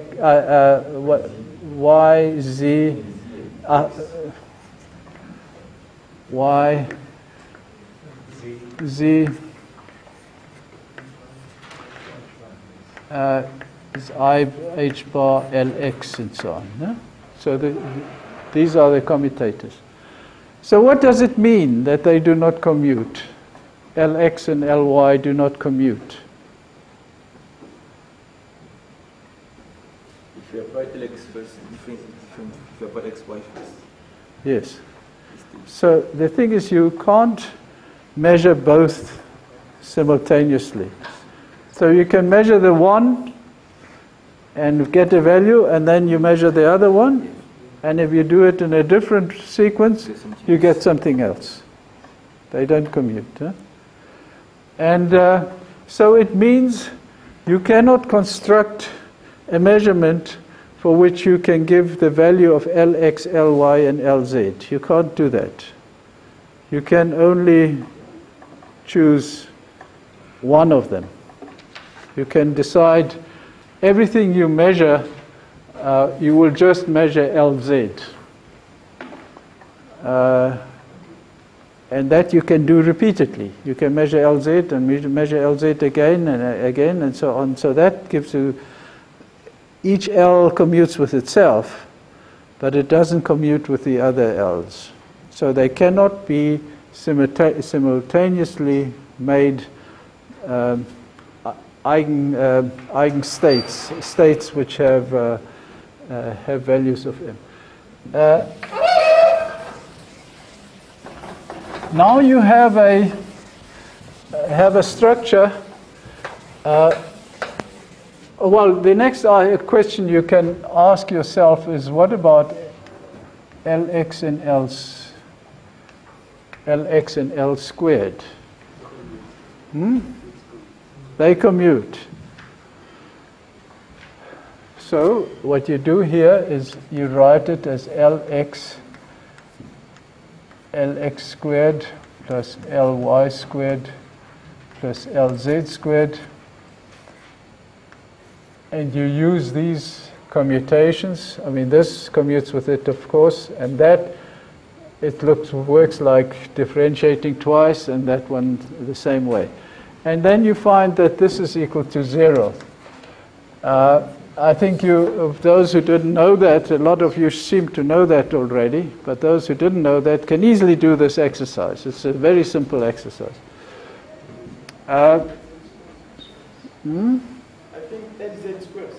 y, z, y, Z is I H bar Lx and so on. No? So these are the commutators. So what does it mean that they do not commute? Lx and Ly do not commute.
If you apply Lx first, different if you apply xy first.
Yes. So the thing is, you can't measure both simultaneously. So you can measure the one and get a value, and then you measure the other one, and if you do it in a different sequence, you get something else. They don't commute. Huh? And so it means you cannot construct a measurement for which you can give the value of Lx, Ly, and Lz. You can't do that. You can only choose one of them. You can decide everything you measure, you will just measure Lz. And that you can do repeatedly. You can measure Lz and measure Lz again and again and so on. So that gives you, each L commutes with itself, but it doesn't commute with the other L's. So they cannot be simultaneously made eigenstates, states which have values of m. Now you have a structure. Well, the next question you can ask yourself is, what about Lx and L squared? They commute. So what you do here is you write it as Lx squared plus Ly squared plus Lz squared. And you use these commutations. I mean, this commutes with it, of course, and that works like differentiating twice, and that one the same way. And then you find that this is equal to 0. I think of those who didn't know that, a lot of you seem to know that already, but those who didn't know that can easily do this exercise. It's a very simple exercise.
I think Lz squares.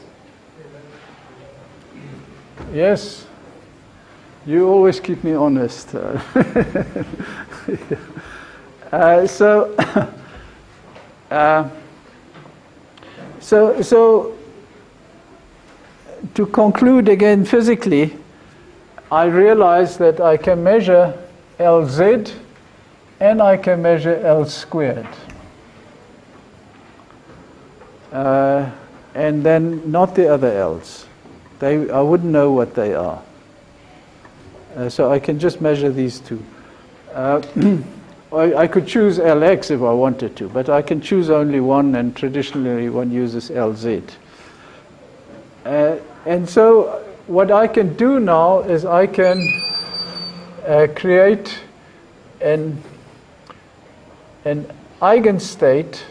Yes. You always keep me honest. So to conclude again physically, I realize that I can measure Lz and I can measure L squared. And then not the other L's. I wouldn't know what they are. So I can just measure these two. I could choose Lx if I wanted to, but I can choose only one, and traditionally one uses Lz. And so what I can do now is I can create an eigenstate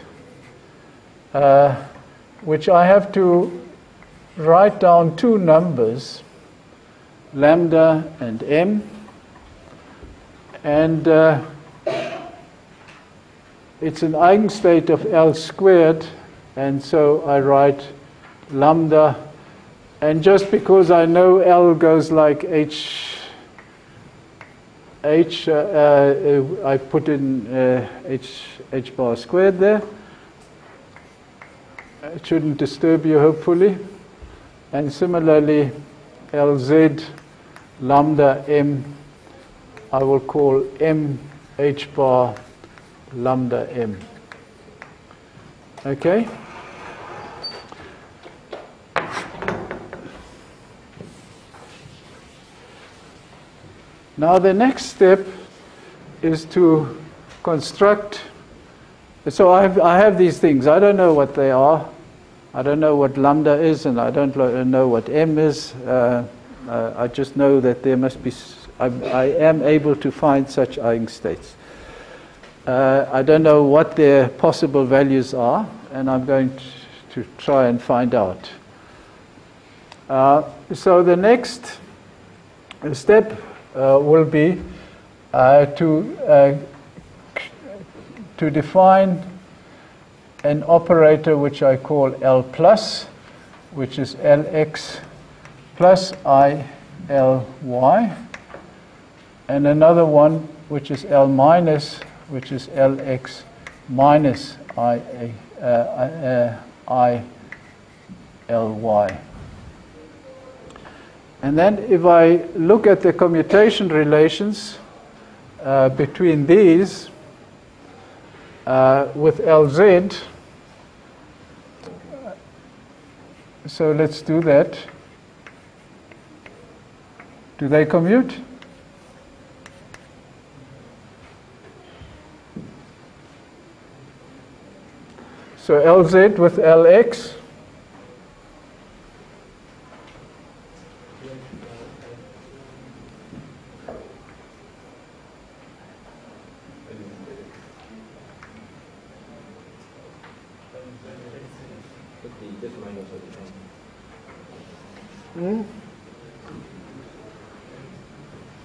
which I have to write down two numbers, lambda and m, and it's an eigenstate of L squared, and so I write lambda, and just because I know L goes like H, I put in H bar squared there. It shouldn't disturb you, hopefully. And similarly, Lz lambda m, I will call m H bar lambda m. Okay? Now the next step is to construct. So I have these things. I don't know what they are. I don't know what lambda is, and I don't know what m is. I just know that there must be. I am able to find such eigenstates. I don't know what their possible values are, and I'm going to try and find out. So the next step will be to define an operator which I call L plus, which is Lx plus I Ly, and another one which is L minus, which is Lx minus I Ly. And then if I look at the commutation relations between these with Lz, so let's do that. Do they commute? So Lz with Lx,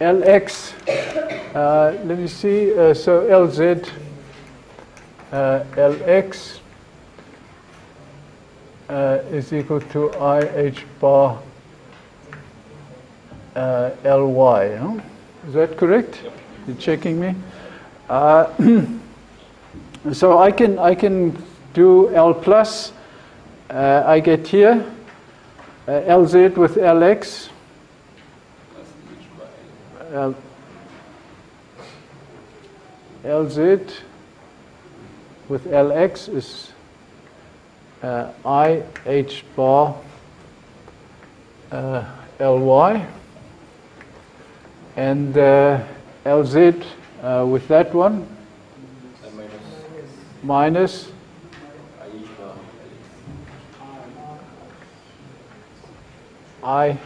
Lx, let me see, so Lz, Lx is equal to IH bar Ly. Huh? Is that correct? Yep. You're checking me? So I can do L plus. I get here Lz with Lx. Lz with Lx is IH bar Ly, and Lz with that one minus I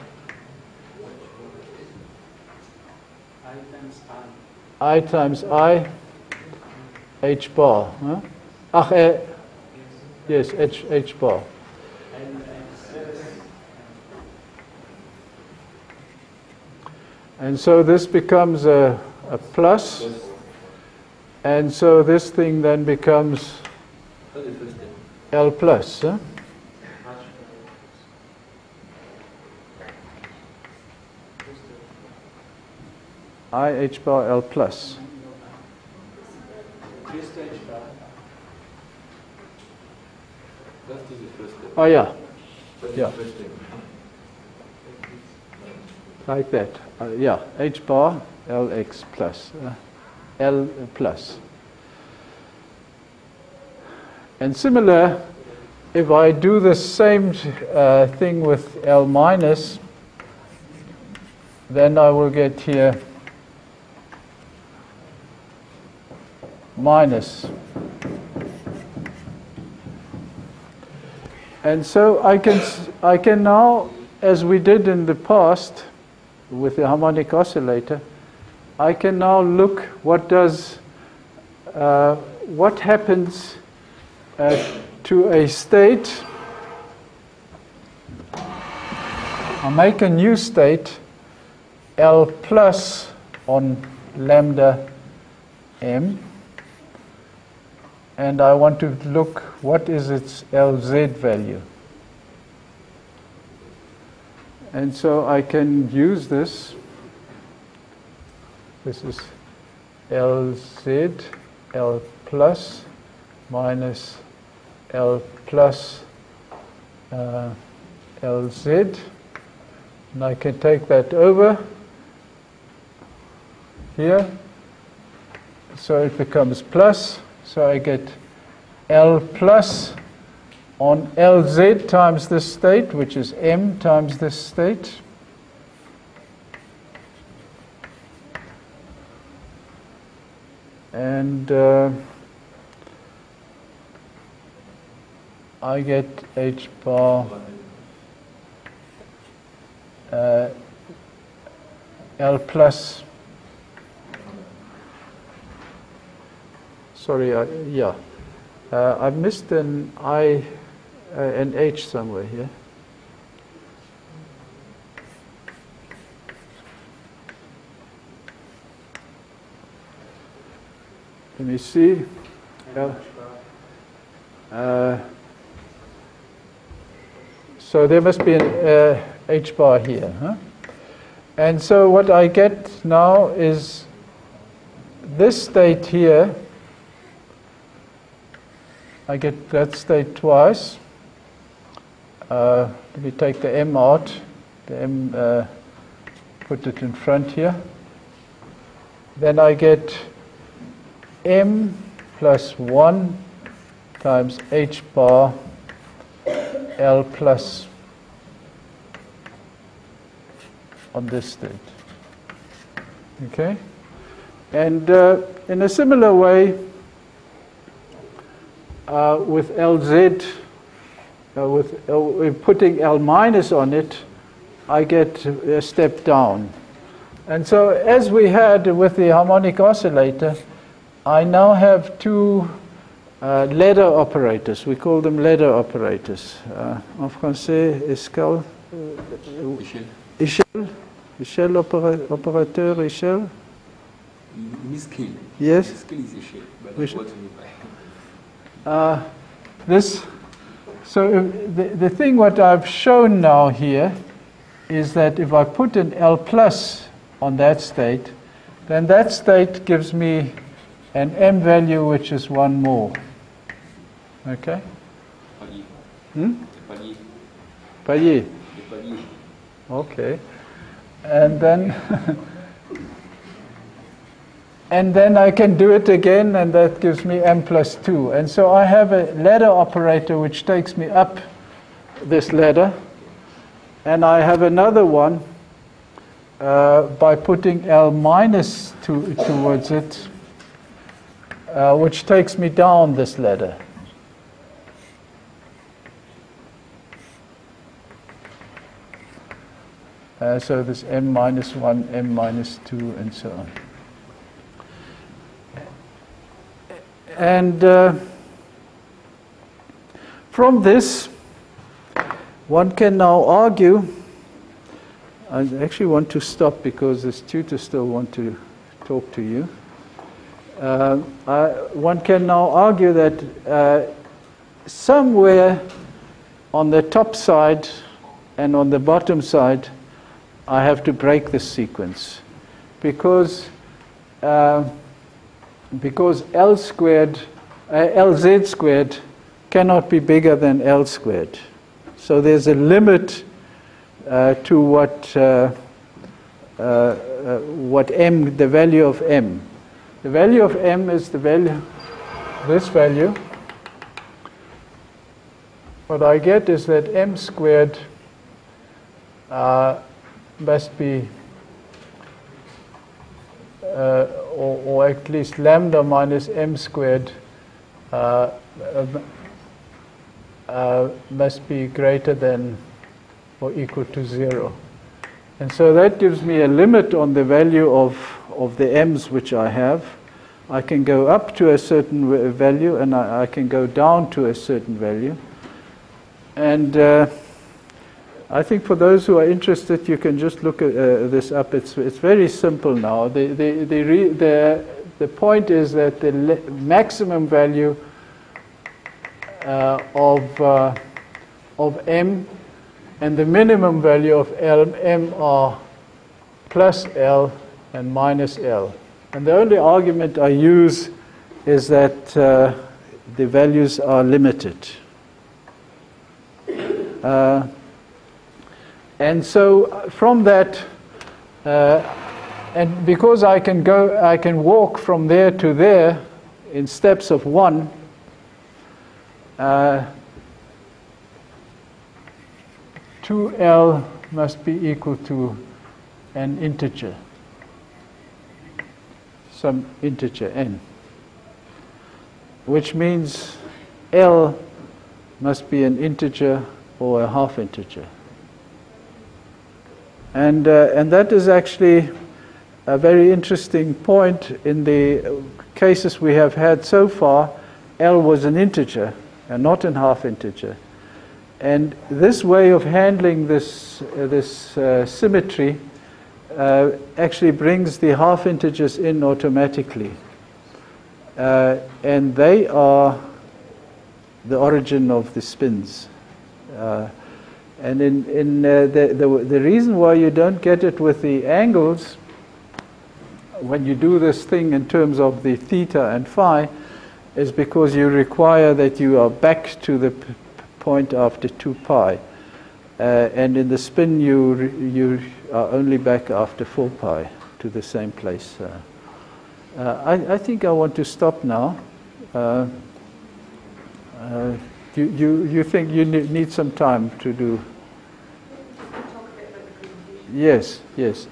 times I H bar. Huh? Yes, H bar. And so this becomes a plus, and so this thing then becomes L plus. Huh? IH bar L plus. Oh yeah, yeah, like that. Yeah, H bar Lx plus, L plus. And similar, if I do the same thing with L minus, then I will get here minus. And so I can now, as we did in the past with the harmonic oscillator, I can now look what happens to a state. I make a new state, L plus on lambda m, and I want to look what is its Lz value. And so I can use this. This is Lz, L plus minus L plus Lz. And I can take that over here. So it becomes plus. So I get L plus on Lz times this state, which is m times this state. And I get H bar L plus sorry, yeah. I missed an I, an H somewhere here. Let me see. So there must be an H bar here, huh? And so what I get now is this state here. I get that state twice. Let me take the M out. The M, put it in front here. Then I get M plus 1 times H bar L plus on this state. Okay? And in a similar way, with LZ, with putting L minus on it, I get a step down. And so as we had with the harmonic oscillator, I now have two ladder operators. We call them ladder operators. En français, échelle. Échelle operateur, échelle.
Scale.
Yes.
Scale is a shape, but what do you buy?
So the thing what I've shown now here is that if I put an L plus on that state, then that state gives me an M value which is one more. Okay? Palier. Okay. And then and then I can do it again, and that gives me M plus 2. And so I have a ladder operator which takes me up this ladder, and I have another one by putting L minus towards it, which takes me down this ladder. So this M minus 1, M minus 2, and so on. And from this, one can now argue. I actually want to stop because this tutor still wants to talk to you. One can now argue that somewhere on the top side and on the bottom side, I have to break this sequence because L squared, Lz squared cannot be bigger than L squared. So there's a limit to what M, the value of M. The value of M is the value, this value. What I get is that M squared must be, or at least lambda minus M squared must be greater than or equal to 0. And so that gives me a limit on the value of the M's which I have. I can go up to a certain value, and I can go down to a certain value. And I think for those who are interested, you can just look at this up. It's very simple now. The point is that the maximum value of M and the minimum value of M are plus L and minus L. And the only argument I use is that the values are limited. And so from that, and because I can walk from there to there in steps of 1, 2L must be equal to an integer, some integer n, which means L must be an integer or a half integer. And that is actually a very interesting point in the cases we have had so far, L was an integer and not a half integer. And this way of handling this symmetry actually brings the half integers in automatically. And they are the origin of the spins. And the reason why you don't get it with the angles, when you do this thing in terms of the theta and phi, is because you require that you are back to the point after 2 pi. And in the spin, you are only back after 4 pi to the same place. I think I want to stop now. You think you need some time to do? Yes, yes.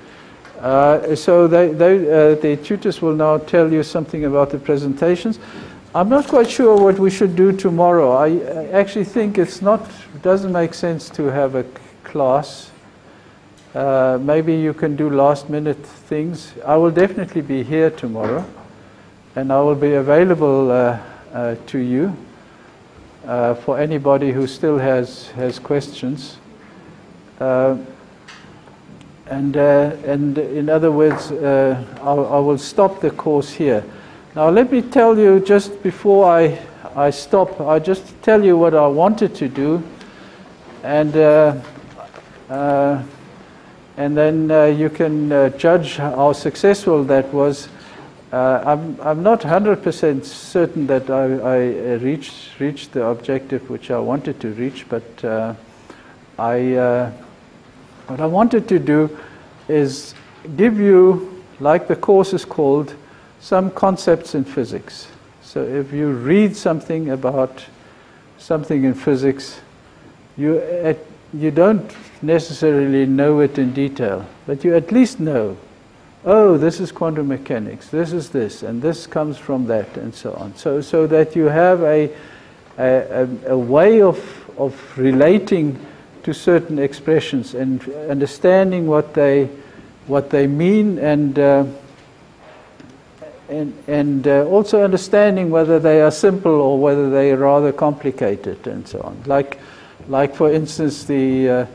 So the tutors will now tell you something about the presentations. I'm not quite sure what we should do tomorrow. I actually think doesn't make sense to have a class. Maybe you can do last-minute things. I will definitely be here tomorrow, and I will be available to you for anybody who still has questions. And in other words, I will stop the course here. Now let me tell you, just before I stop, I'll just tell you what I wanted to do, and then you can judge how successful that was. I'm not 100% certain that I reached the objective which I wanted to reach, but what I wanted to do is give you, like the course is called, some concepts in physics. So if you read something about something in physics, you don't necessarily know it in detail, but you at least know, oh, this is quantum mechanics, this is this, and this comes from that, and so on. So that you have a way of relating to certain expressions and understanding what they mean, and also understanding whether they are simple or whether they are rather complicated, and so on. Like for instance, I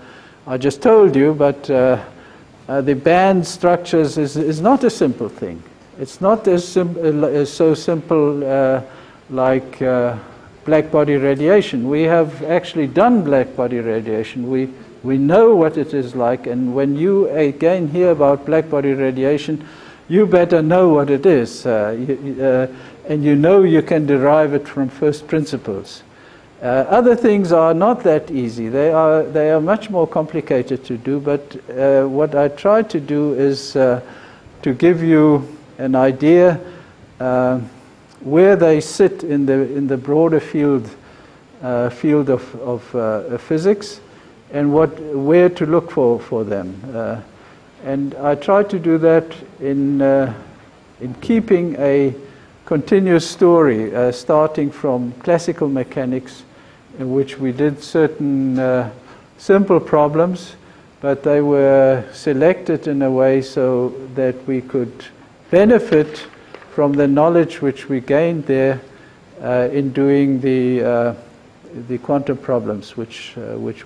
just told you, but the band structures is not a simple thing. It's not so simple like black body radiation. We have actually done black body radiation. We know what it is like, and when you again hear about black body radiation, you better know what it is, and you know you can derive it from first principles. Other things are not that easy. They are much more complicated to do, but what I try to do is to give you an idea where they sit in the broader field of physics, and where to look for them. And I try to do that in keeping a continuous story, starting from classical mechanics, in which we did certain simple problems, but they were selected in a way so that we could benefit from the knowledge which we gained there in doing the quantum problems, which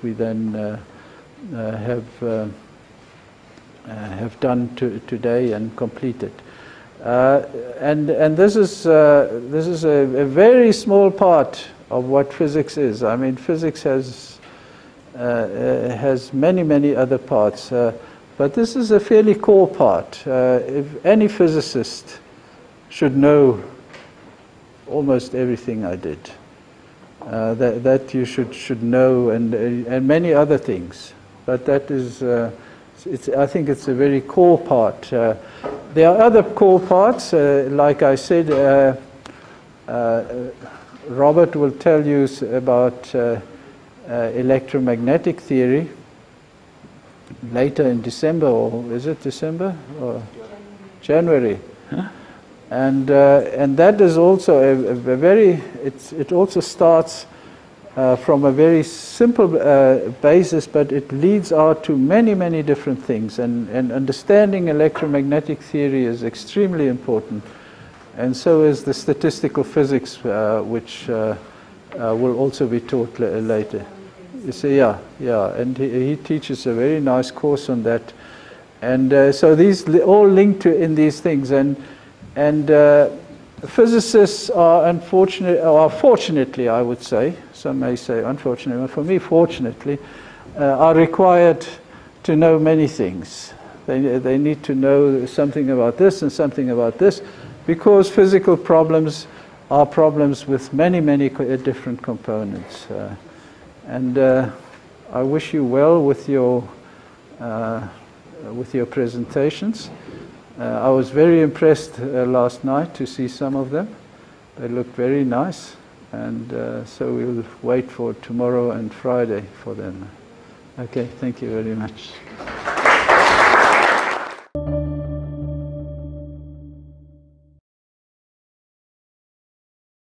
we then have done today and completed. And this is a very small part of what physics is. I mean, physics has many other parts, but this is a fairly core part. If any physicist should know almost everything I did, that you should know, and many other things. But that is, I think it's a very core part. There are other core parts, like I said. Robert will tell you about electromagnetic theory later in December, or is it December or January? Huh? And that is also a very. It also starts from a very simple basis, but it leads out to many different things. And understanding electromagnetic theory is extremely important And so is the statistical physics, which will also be taught later. You see, yeah, and he teaches a very nice course on that. And so these all linked to in these things. And physicists are fortunately, I would say, some may say unfortunately, but for me, fortunately, are required to know many things. They need to know something about this and something about this, because physical problems are problems with many different components. And I wish you well with your presentations. I was very impressed last night to see some of them. They looked very nice, and so we'll wait for tomorrow and Friday for them. Okay, thank you very much.